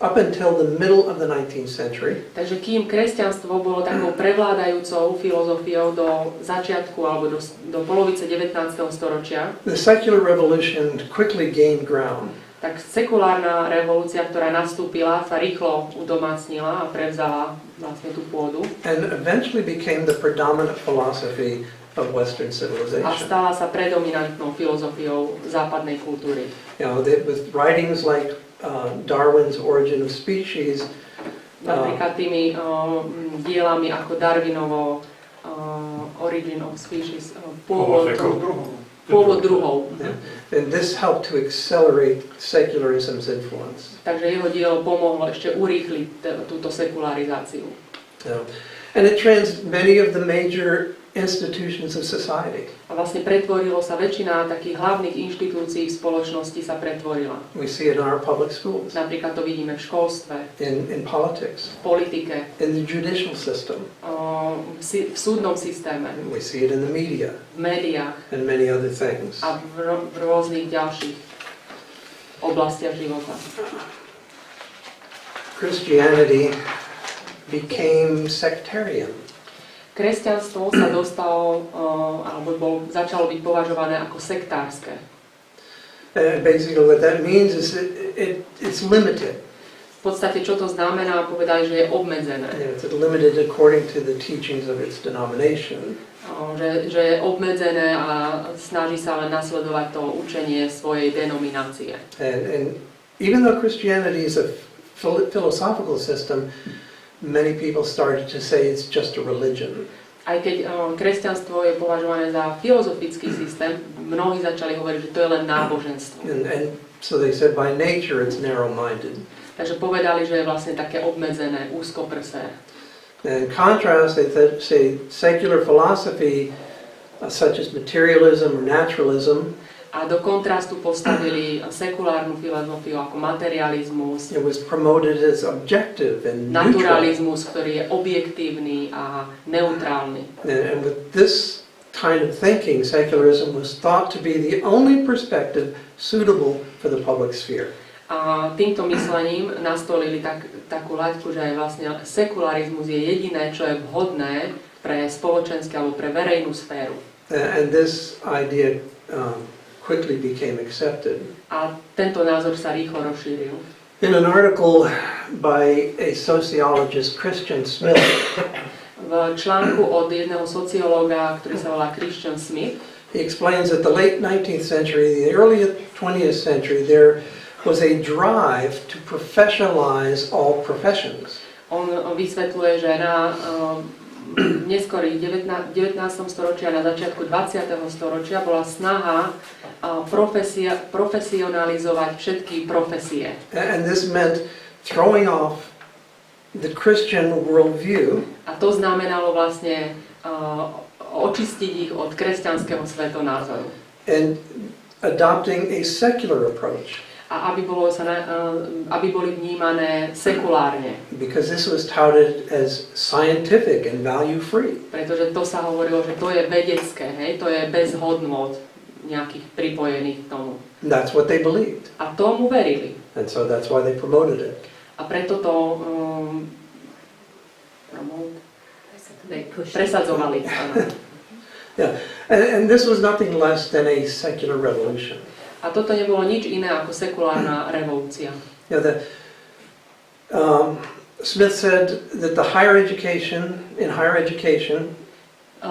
up until the middle of the 19th century. Takže kým kresťanstvo bolo takou prevládajúcou filozofiou do začiatku alebo do polovice 19. storočia, The secular revolution quickly gained ground. tak sekulárna revolúcia, ktorá nastúpila, sa rýchlo udomácnila a prevzala vlastne tú pôdu. And eventually became the predominant philosophy of Western A civilization. stala sa predominantnou filozofiou západnej kultúry. With writings like Darwin's Origin of Species, Napríklad tými dielami ako Darwinovo Origin of Species, pôvod druhov. And this helped to accelerate secularism's influence. Takže jeho dielo pomohlo ešte urýchliť túto sekularizáciu. And it many of the major institutions of society. A vlastne pretvorilo sa väčšina takých hlavných inštitúcií v spoločnosti sa pretvorila. We see it in our public schools, Napríklad to vidíme v školstve, in politics, v politike, in the judicial system. v súdnom systéme, We see it in the media v médiách and many other things. a v rôznych ďalších oblastiach života. Christianity became sectarian. Kresťanstvo sa dostalo, začalo byť považované ako sektárske. Basically what that means is it's limited. V podstate, čo to znamená, povedali, že je obmedzené. It's limited according to the teachings of its denomination. Že je obmedzené a snaží sa len nasledovať to učenie svojej denominácie. And even though Christianity is a philosophical system, many people started to say it's just a religion. Aj keď kresťanstvo je považované za filozofický systém, mnohí začali hovoriť, že to je len náboženstvo. And so they said by nature it's narrow-minded. Takže povedali, že je vlastne také obmedzené, úzkoprsé. In contrast, they say secular philosophy, such as materialism or naturalism, A do kontrastu postavili sekulárnu filozofiu ako materializmus, it was promoted as objective and neutral. naturalizmus, ktorý je objektívny a neutrálny. And with this kind of thinking, secularism was thought to be the only perspective suitable for the public sphere. A týmto myslením nastolili takú laťku, že aj vlastne sekularizmus je jediné, čo je vhodné pre spoločenské alebo pre verejnú sféru. And this idea quickly became accepted. A tento názor sa rýchlo rozšíril. In an article by a sociologist, Christian Smith, V článku od jedného sociológa, ktorý sa volá Christian Smith, he explains that the late 19th century, the early 20th century, there was a drive to professionalize all professions. On vysvetľuje, že na neskorých 19. storočia, na začiatku 20. storočia bola snaha profesionalizovať všetky profesie. And this meant throwing off the Christian worldview. A to znamenalo vlastne očistiť ich od kresťanského svetonázoru. And adopting a secular approach. A aby boli vnímané sekulárne. Because this was touted as scientific and value-free. Pretože to sa hovorilo, že to je vedecké, hej? To je bez hodnot nejakých pripojených k tomu. And that's what they believed. A tomu verili. And so that's why they promoted it. A preto to presadzovali. Yeah, and this was nothing less than a secular revolution. A toto nebolo nič iné ako sekulárna revolúcia. Yeah, Smith said that in higher education,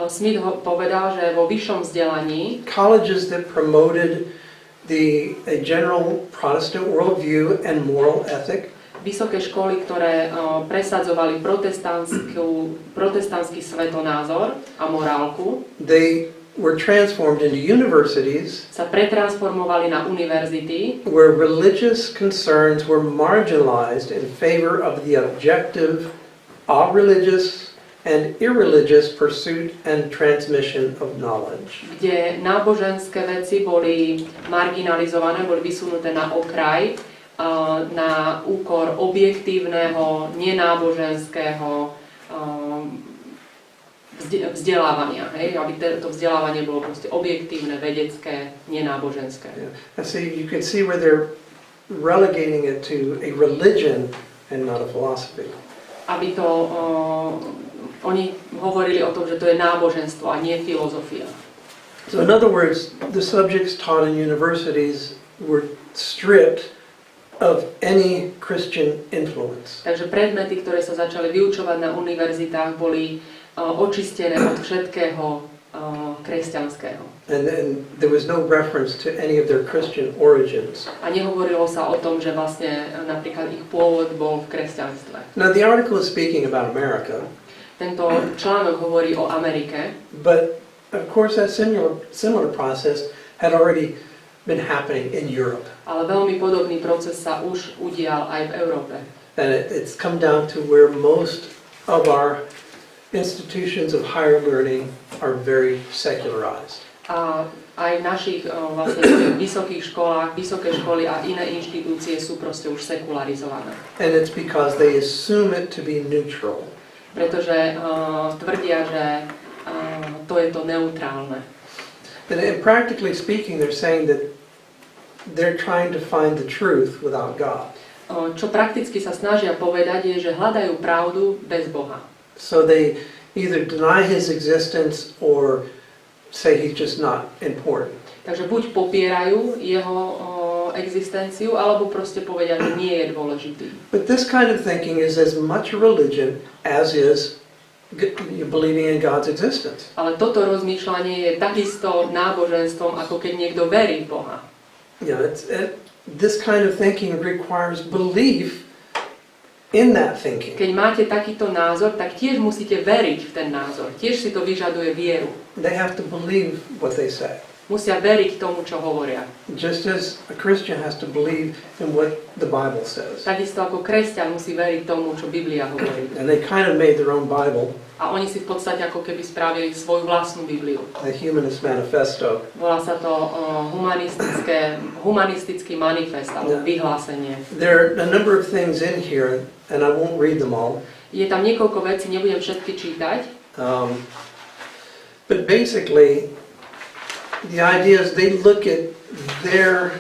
Smith povedal, že vo vyššom vzdelaní colleges that promoted a general Protestant worldview and moral ethic, vysoké školy, ktoré presadzovali protestantský svetonázor a morálku, they were transformed into universities sa pretransformovali na univerzity, where religious concerns were marginalized in favor of the objective, religious and irreligious pursuit and transmission of knowledge. kde náboženské veci boli marginalizované, boli vysunuté na okraj, na úkor objektívneho, nenáboženského vzdelávania, hej? Aby to vzdelávanie bolo proste objektívne, vedecké, nenáboženské. Yeah. And so you can see where they're relegating it to a religion and not a philosophy. Aby to, oni hovorili o tom, že to je náboženstvo a nie filozofia. So in other words, the subjects taught in universities were stripped of any Christian influence. Takže predmety, ktoré sa začali vyučovať na univerzitách, boli očistené od všetkého kresťanského. And there was no reference to any of their Christian origins. A nehovorilo sa o tom, že vlastne napríklad ich pôvod bol v kresťanstve. Now the article is speaking about America. Tento článok hovorí o Amerike, But of course that similar process had already been happening in Europe. ale veľmi podobný proces sa už udial aj v Európe. And it's come down to where most of our institutions of higher learning are very secularized. A aj v našich vlastne vysokých školách, vysoké školy a iné inštitúcie sú proste už sekularizované. And it's because they assume it to be neutral. Pretože tvrdia, že to je to neutrálne. And practically speaking, they're saying that they're trying to find the truth without God. Čo prakticky sa snažia povedať je, že hľadajú pravdu bez Boha. So they either deny his existence or say he's just not important. Takže buď popierajú jeho existenciu, alebo proste povedia, že nie je dôležitý. But this kind of thinking is as much a religion as is believing in God's existence. Ale toto rozmýšľanie je takisto náboženstvom, ako keď niekto verí v Boha. You know, this kind of thinking requires belief in that thinking. Keď máte takýto názor, tak tiež musíte veriť v ten názor. Tiež si to vyžaduje vieru. They have to believe what they say. Musia veriť tomu, čo hovoria. Just as a Christian has to believe in what the Bible says. Takisto ako kresťan musí veriť tomu, čo Biblia hovorí. And they kind of made their own Bible, A oni si v podstate ako keby spravili svoju vlastnú Bibliu. the Humanist Manifesto. Volá sa to humanistický manifest, alebo vyhlásenie. There are a number of things in here, and I won't read them all. Je tam niekoľko vecí, nebudem všetky čítať. But basically, the idea is they look at their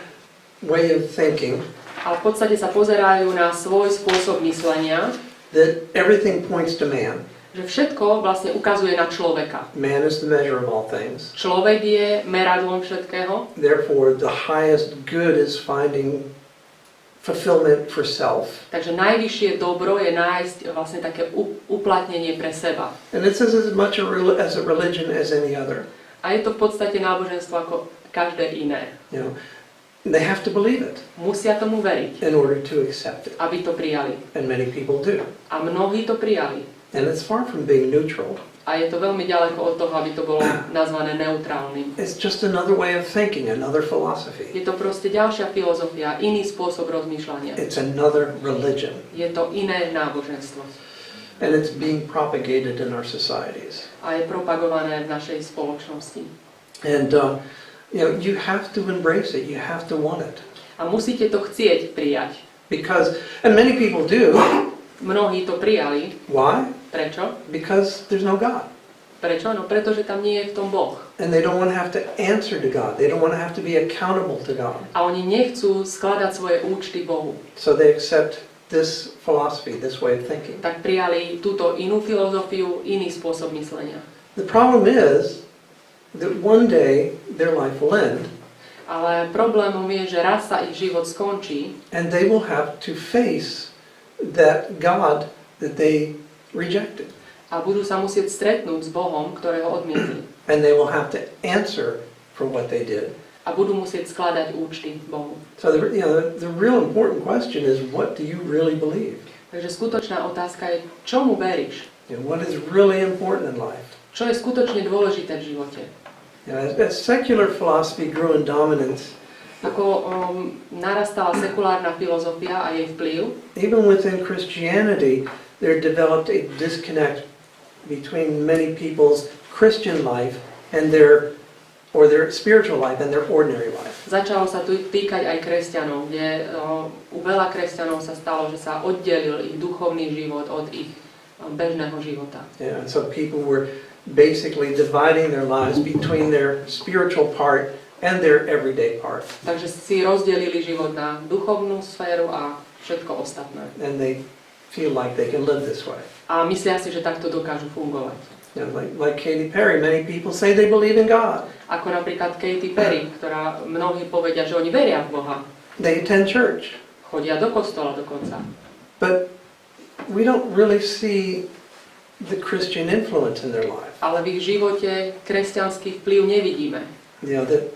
way of thinking, Ale v podstate sa pozerajú na svoj spôsob myslenia, that everything points to man. že všetko vlastne ukazuje na človeka. Man is the measure of all things. Človek je meradlom všetkého, Therefore, the highest good is finding fulfillment for self. takže najvyššie dobro je nájsť vlastne také uplatnenie pre seba. And it's as much as a religion as any other. A je to v podstate náboženstvo ako každé iné. You know, they have to believe it Musia tomu veriť, in order to accept it. aby to prijali. And many people do. A mnohí to prijali. And it's far from being neutral. A je to veľmi ďaleko od toho, aby to bolo nazvané neutrálnym. It's just another way of thinking, another philosophy. Je to proste ďalšia filozofia, iný spôsob rozmýšľania. It's another religion. Je to iné náboženstvo. And it's being propagated in our societies. A je propagované v našej spoločnosti. And you know, you have to embrace it. You have to want it. A musíte to chcieť prijať. Because, and many people do. Mnohí to prijali. Why? Prečo? Because there's no God. Prečo? No pretože tam nie je v tom Boh. And they don't want to have to answer to God. They don't want to have to be accountable to God. A oni nechcú skladať svoje účty Bohu. So they accept this philosophy, this way of thinking. Tak prijali túto inú filozofiu, iný spôsob myslenia. The problem is that one day their life will end. Ale problémom je, že raz sa ich život skončí and they will have to face that God that they rejected. a budú sa musieť stretnúť s Bohom, ktorého odmietli. And they will have to answer for what they did. A budú musieť skladať účty Bohu. So the real important question is, what do you really believe? Takže skutočná otázka je, čomu veríš? And what is really important in life? Čo je skutočne dôležité v živote? You know, as secular philosophy grew in dominance, Ako narastala sekulárna filozofia a jej vplyv, even within Christianity, there developed a disconnect between many people's Christian life and their spiritual life and their ordinary life. začalo sa tu týkať aj kresťanov, kde u veľa kresťanov sa stalo, že sa oddelil ich duchovný život od ich bežného života. Yeah, and so people were basically dividing their lives between their spiritual part and their everyday part. Takže si rozdelili život na duchovnú sféru a všetko ostatné. And they feel like they can live this way. A myslia si, že takto dokážu fungovať. You know, like Katy Perry, many people say they believe in God. Ako napríklad Katy Perry, ktorá mnohí povedia, že oni veria v Boha. They attend church. Chodia do kostola dokonca. But we don't really see the Christian influence in their life. Ale v ich živote kresťanský vplyv nevidíme. You know, that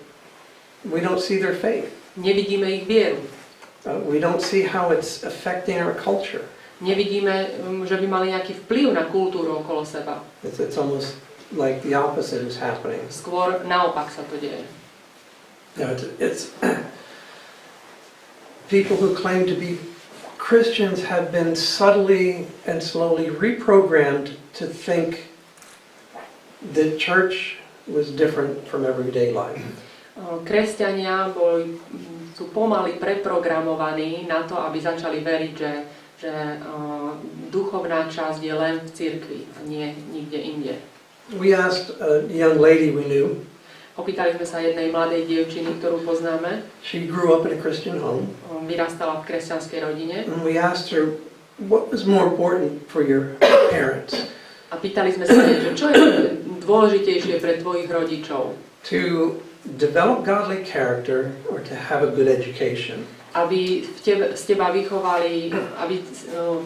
we don't see their faith. Nevidíme ich vieru. We don't see how it's affecting our culture. Nevidíme, že by mali nejaký vplyv na kultúru okolo seba. It's almost like the opposite is happening. Skôr naopak sa to deje. You know, it's people who claim to be Christians have been subtly and slowly reprogrammed to think that church was different from everyday life. Kresťania sú pomaly preprogramovaní na to, aby začali veriť, že duchovná časť je len v cirkvi a nie nikde inde. We asked a young lady we knew. Opýtali sme sa jednej mladej dievčiny, ktorú poznáme. She grew up in a Christian home. Vyrastala v kresťanskej rodine. And we asked her, what was more important for your parents? A pýtali sme sa, čo je dôležitejšie pre tvojich rodičov? To develop godly character or to have a good education? Aby v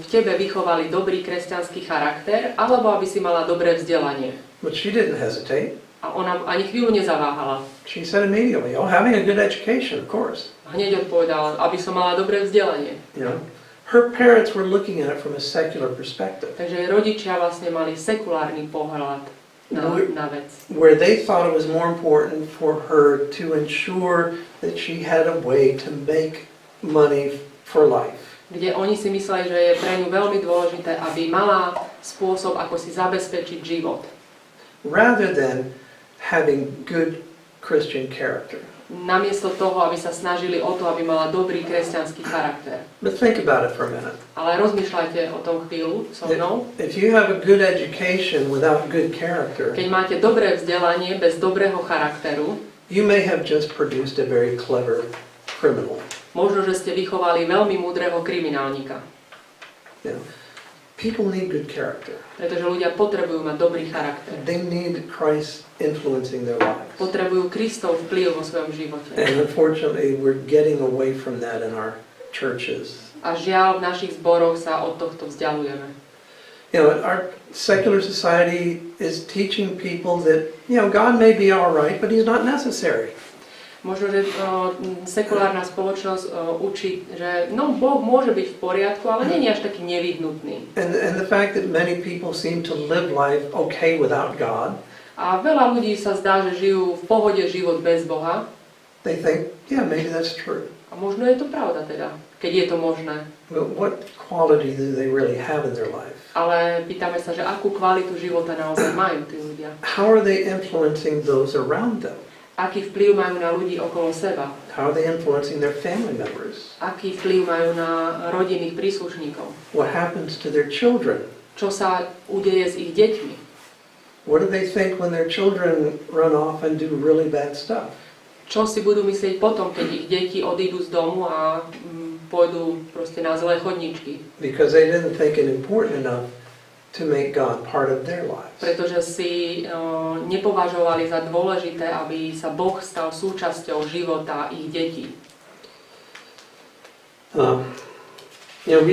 tebe vychovali dobrý kresťanský charakter, alebo aby si mala dobré vzdelanie. But she didn't hesitate. A ona ani chvíľu nezaváhala. She said immediately, oh, having a good education, of course. Hneď odpovedala, aby som mala dobré vzdelanie. You know, her parents were looking at it from a secular perspective. Takže rodičia vlastne mali sekulárny pohľad na vec. Where they thought it was more important for her to ensure that she had a way to make money for life. Kde oni si mysleli, že je pre ňu veľmi dôležité, aby mala spôsob, ako si zabezpečiť život. Rather than having good Christian character. Namiesto toho, aby sa snažili o to, aby mala dobrý kresťanský charakter. But think about it for a minute. Ale rozmýšľajte o tom chvíľu so mnou. If you have a good education without good character, Keď máte dobré vzdelanie bez dobrého charakteru, you may have just produced a very clever criminal. možno, že ste vychovali veľmi múdreho kriminálnika. You know, people need good character. Pretože ľudia potrebujú mať dobrý charakter. They need Christ influencing their lives. Potrebujú Kristov vplyv vo svojom živote. And unfortunately, we're getting away from that in our churches. A žiaľ, v našich zboroch sa od tohto vzdialujeme. You know, our secular society is teaching people that, you know, God may be all right, but He's not necessary. Možno, že sekulárna spoločnosť učí, že Boh môže byť v poriadku, ale nie je až taký nevyhnutný. And the fact that many people seem to live life okay without God. A veľa ľudí sa zdá, že žijú v pohode život bez Boha. They think, yeah, maybe that's true. A možno je to pravda teda, keď je to možné. But what quality do they really have in their life? Ale pýtame sa, že akú kvalitu života naozaj majú tí ľudia. How are they influencing those around them? Aký vplyv majú na ľudí okolo seba? How are they influencing their family members? Aký vplyv majú na rodinných príslušníkov? What happens to their children? Čo sa udeje s ich deťmi? What do they think when their children run off and do really bad stuff? Čo si budú myslieť potom, keď ich deti odídu z domu a pôjdu proste na zlé chodničky? Because they didn't think it important enough to make God part of their lives. Pretože si nepovažovali za dôležité, aby sa Boh stal súčasťou života ich detí. You know,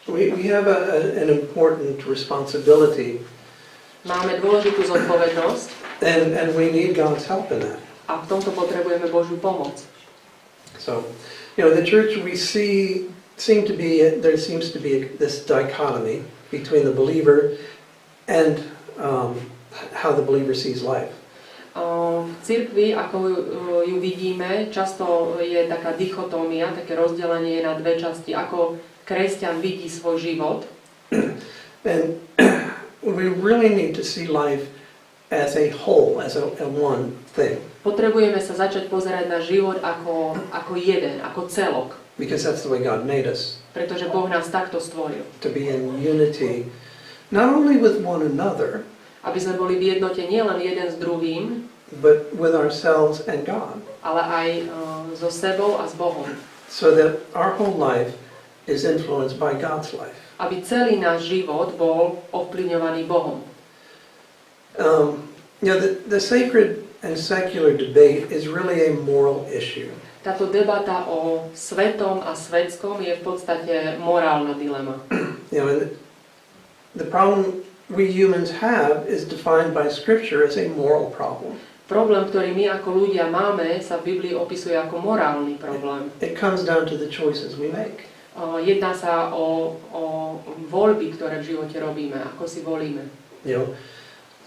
we have an important responsibility. Máme dôležitú zodpovednosť And we need God's help in that. a v tomto potrebujeme Božiu pomoc. So, you know, the church we see there seems to be this dichotomy between the believer and how the believer sees life. V cirkvi, ako ju vidíme, často je taká dichotómia, také rozdelenie na dve časti, ako kresťan vidí svoj život. And we really need to see life as a whole, as a one thing. Potrebujeme sa začať pozerať na život ako jeden, ako celok. Because that's the way God made us. Pretože Boh nás takto stvoril. To be in unity, not only with one another, Aby sme boli v jednote nielen jeden s druhým, but with ourselves and God. ale aj so sebou a s Bohom. So that our whole life is influenced by God's life. Aby celý náš život bol ovplyvňovaný Bohom. The sacred and secular debate is really a moral issue. Táto debata o svetom a svetskom je v podstate morálna dilema. And the problem we humans have is defined by Scripture as a moral problem. Problém, ktorý my ako ľudia máme, sa v Biblii opisuje ako morálny problém. It comes down to the choices we make. Jedná sa o voľby, ktoré v živote robíme, ako si volíme.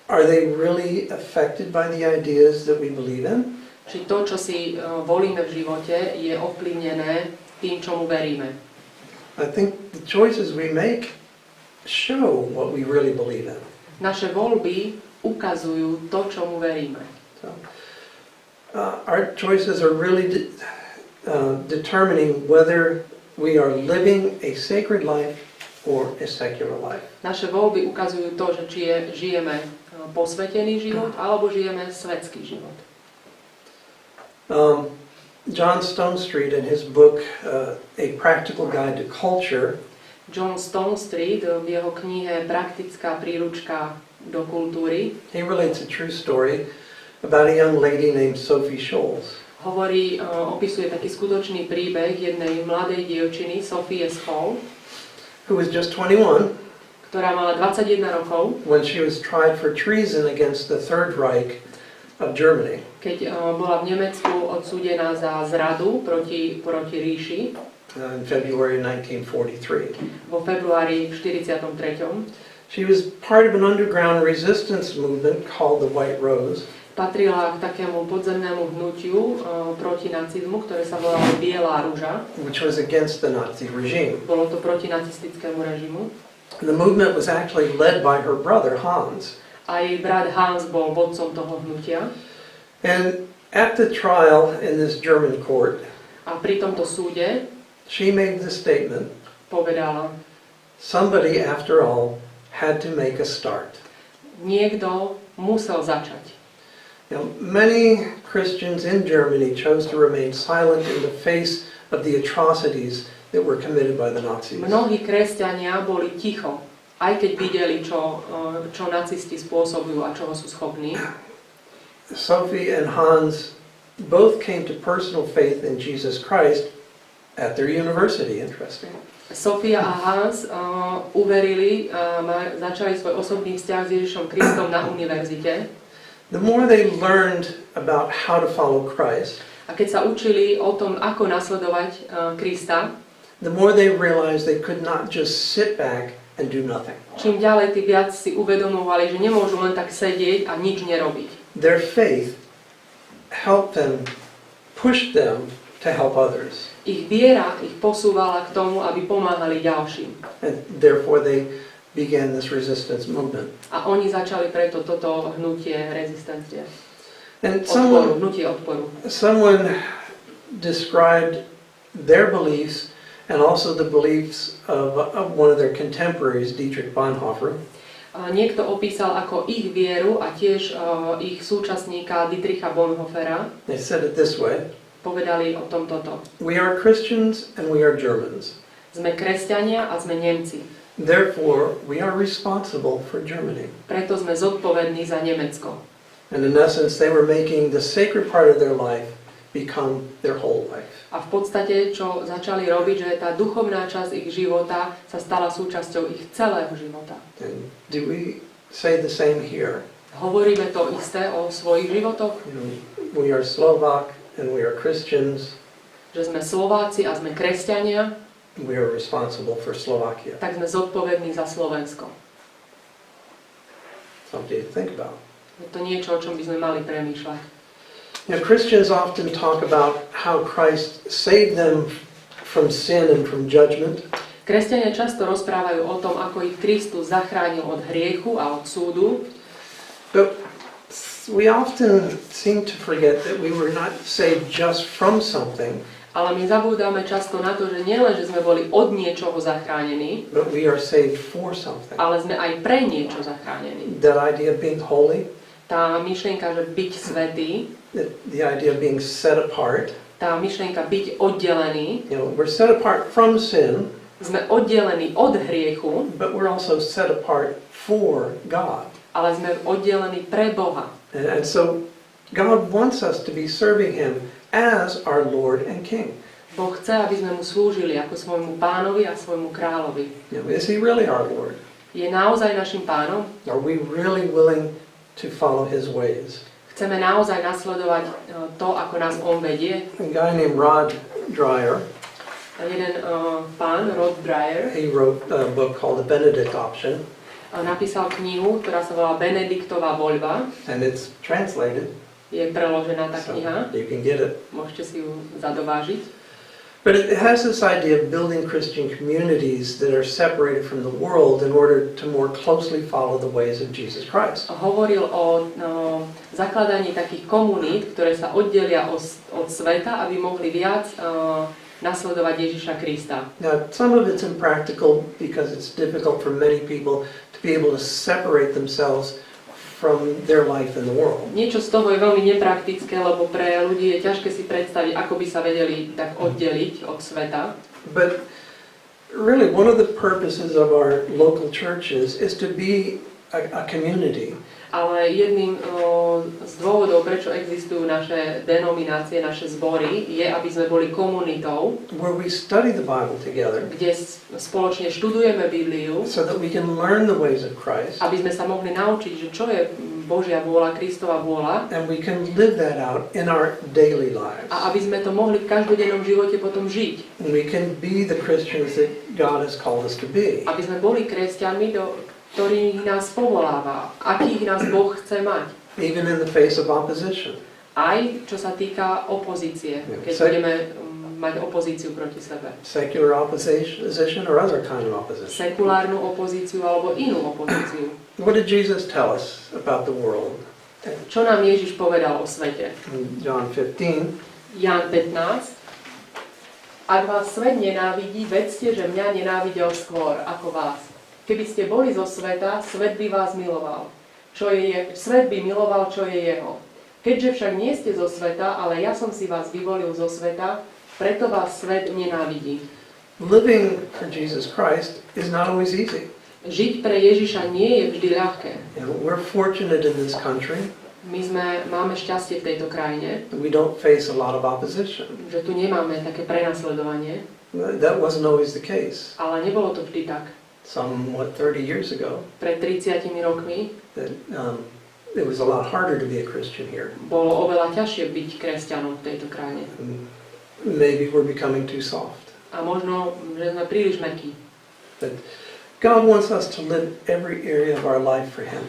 Are they really affected by the ideas that we believe in? Či to, čo si volíme v živote, je ovplyvnené tým, čomu veríme. I think the choices we make show what we really believe in. Naše voľby ukazujú to, čomu veríme. So, our choices are really determining whether we are living a sacred life or a secular life. Naše voľby ukazujú to, že či žijeme posvetený život alebo žijeme svetský život. John Stonestreet in his book A Practical Guide to Culture, John Stonestreet v jeho knihe Praktická príručka do kultúry he relates a true story about a young lady named Sophie Scholes. Opisuje taký skutočný príbeh jednej mladej dievčiny, Sophie Scholes, who was just 21 ktorá mala 21 rokov, when she was tried for treason against the Third Reich of Germany. Keď bola v Nemecku odsúdená za zradu proti ríši In February 1943. vo februári v 43. She was part of an underground resistance movement called the White Rose. Patrila k takému podzemnému hnutiu proti nacizmu, ktoré sa volalo Biela ruža. Which was against the Nazi regime. Bolo to proti nacistickému režimu. The movement was actually led by her brother Hans. A jej brat Hans bol vodcom toho hnutia. And at the trial in this German court, a pri tomto súde she made the statement, povedala, somebody after all had to make a start. Niekto musel začať. Many Christians in Germany chose to remain silent in the face of the atrocities that were committed by the Nazis. Mnohí kresťania boli ticho, aj keď videli, čo nacisti spôsobujú a čoho sú schopní. Sophie and Hans both came to personal faith in Jesus Christ at their university. Interesting. Sofia a Hans uverili a začali svoj osobný vzťah s Ježišom Kristom na univerzite. The more they learned about how to follow Christ, a keď sa učili o tom, ako nasledovať Krista, the more they realized they could not just sit back and do nothing. Čím ďalej, tým viac si uvedomovali, že nemôžu len tak sedieť a nič nerobiť. Their faith helped them, pushed them to help others. Ich viera ich posúvala k tomu, aby pomáhali ďalším. And therefore they began this resistance movement. A oni začali preto toto hnutie rezistencie. And hnutie odporu. Someone described their beliefs and also the beliefs of one of their contemporaries, Dietrich Bonhoeffer. Niekto opísal ako ich vieru a tiež ich súčasníka Dietricha Bonhoeffera. They said it this way. Povedali o tom toto. We are Christians and we are Germans. Sme kresťania a sme Nemci. Therefore, we are responsible for Germany. Preto sme zodpovední za Nemecko. And in essence, they were making the sacred part of their life become their whole life. A v podstate, čo začali robiť, že tá duchovná časť ich života sa stala súčasťou ich celého života. And do we say the same here? Hovoríme to isté o svojich životoch? We are Slovak and we are Christians. Že sme Slováci a sme kresťania. We are responsible for Slovakia. Tak sme zodpovední za Slovensko. Something to think about. Je to niečo, o čom by sme mali premýšľať. Christians often talk about how Christ saved them from sin and from judgment. Kresťania často rozprávajú o tom, ako ich Kristus zachránil od hriechu a od súdu. But we often seem to forget that we were not saved just from something. Ale my zabúdame často na to, že nielen, že sme boli od niečoho zachránení, but we are saved for something. ale sme aj pre niečo zachránení. That idea of being holy, Tá myšlienka, že byť svätý, the idea of being set apart, tá myšlienka byť oddelený, we're set apart from sin, sme oddelení od hriechu, but we're also set apart for God. ale sme oddelení pre Boha. And so God wants us to be serving Him as our Lord and King. Boh chce, aby sme mu slúžili ako svojmu pánovi a svojmu kráľovi. Is He really our Lord? Je naozaj našim pánom? Are we really willing to follow His ways? Chceme naozaj nasledovať to, ako nás on vedie? A guy named Rod Dreher, Jeden pán, Rod Dreher, he wrote a book called The Benedict Option, napísal knihu, ktorá sa volá Benediktová voľba. and it's translated, Je preložená tá so kniha, you can get it. môžete si ju zadovážiť. But it has this idea of building Christian communities that are separated from the world in order to more closely follow the ways of Jesus Christ. Hovoril o zakladaní takých komunít, ktoré sa oddelia od sveta, aby mohli viac nasledovať Ježiša Krista. Now, some of it's impractical because it's difficult for many people to be able to separate themselves from their life in the world. Niečo z toho je veľmi nepraktické, lebo pre ľudí je ťažké si predstaviť, ako by sa vedeli tak oddeliť od sveta. But really, one of the purposes of our local churches is to be a community. Ale jedným z dôvodov, prečo existujú naše denominácie, naše zbory, je, aby sme boli komunitou, Where we study the Bible together kde spoločne študujeme Bibliu, so that we can learn the ways of Christ aby sme sa mohli naučiť, že čo je Božia vôľa, Kristova vôľa, and we can live that out in our daily lives. a aby sme to mohli v každodennom živote potom žiť. And we can be the Christians that God has called us to be. Aby sme boli kresťanmi, ktorých nás povoláva, akých nás Boh chce mať. Even in the face of opposition. Aj čo sa týka opozície, keď budeme mať opozíciu proti sebe. Secular opposition or other kind of opposition. Sekulárnu opozíciu alebo inú opozíciu. What did Jesus tell us about the world? Čo nám Ježiš povedal o svete? In John 15, Ján 15. Ak vás svet nenávidí, vedzte, že mňa nenávidel skôr ako vás. Keby ste boli zo sveta, svet by vás miloval. Svet by miloval, čo je jeho. Keďže však nie ste zo sveta, ale ja som si vás vyvolil zo sveta, preto vás svet nenávidí. living for Jesus Christ is not always easy. Žiť pre Ježiša nie je vždy ľahké. We're fortunate in this country. Máme šťastie v tejto krajine, We don't face a lot of opposition. že tu nemáme také prenasledovanie, That wasn't always the case. ale nebolo to vždy tak. Some, 30 years ago, Pred 30 rokmi that it was a lot harder to be a Christian here. bolo oveľa ťažšie byť kresťanom v tejto krajine. Maybe we're becoming too soft. A možno, že sme príliš mäkkí. But God wants us to live every area of our life for Him.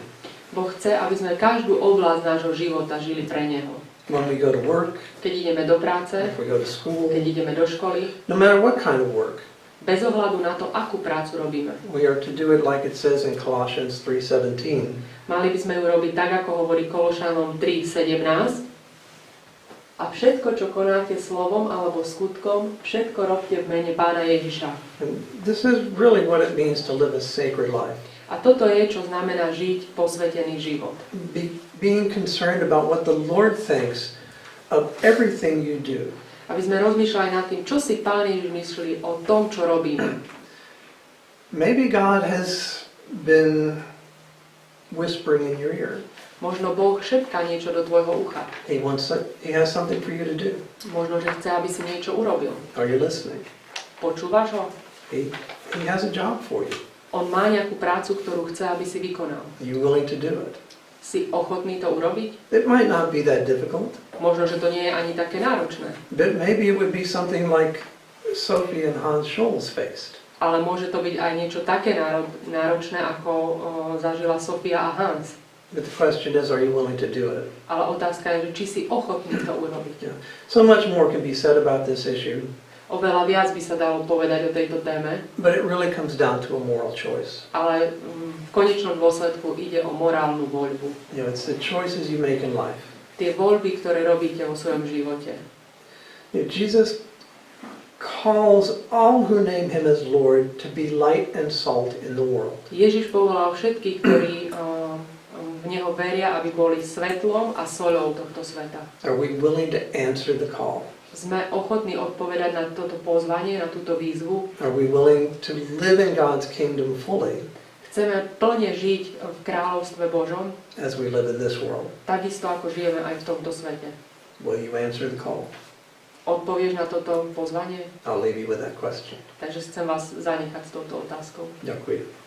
Boh chce, aby sme každú oblasť nášho života žili pre Neho. When we go to work, Keď ideme do práce, if we go to school, keď ideme do školy, no matter what kind of work, bez ohľadu na to, akú prácu robíme. we are to do it like it says in Colossians 3:17. Mali by sme ju robiť tak, ako hovorí Kološanom 3:17. A všetko, čo konáte slovom alebo skutkom, všetko robte v mene Pána Ježiša. And this is really what it means to live a sacred life. A toto je, čo znamená žiť posvätený život. Being concerned about what the Lord thinks of everything you do. Aby sme rozmýšľali nad tým, čo si Pán Ježiš myslí o tom, čo robíme. Maybe God has been whispering in your ear. Možno Boh šepká niečo do tvojho ucha. He has something for you to do. Možno, že chce, aby si niečo urobil. Are you listening? Počúvaš ho? He has a job for you. On má nejakú prácu, ktorú chce, aby si vykonal. Are you willing to do it? Si ochotný to urobiť? It might not be that difficult, Možno, že to nie je ani také náročné. but maybe it would be something like Sophie and Hans Scholz faced. Ale môže to byť aj niečo také náročné, ako zažila Sofia a Hans. But the question is, are you willing to do it? Ale otázka je, že či si ochotný to urobiť. Yeah. So much more can be said about this issue, Oveľa viac by sa dalo povedať o tejto téme, but it really comes down to a moral choice. ale v konečnom dôsledku ide o morálnu voľbu. It's the choices you make in life. Tie voľby, ktoré robíte vo svojom živote. Jesus calls all who name him as Lord to be light and salt in the world. Ježiš povolal všetkých, ktorí v Neho veria, aby boli svetlom a soľou tohto sveta. Are we willing to answer the call? Sme ochotní odpovedať na toto pozvanie, na túto výzvu. Are we willing to live in God's kingdom fully Chceme plne žiť v kráľovstve Božom, as we live in this world? takisto ako žijeme aj v tomto svete. Will you answer the call? Odpovieš na toto pozvanie? I'll leave you with that question. Takže chcem vás zanechať s touto otázkou. Ďakujem.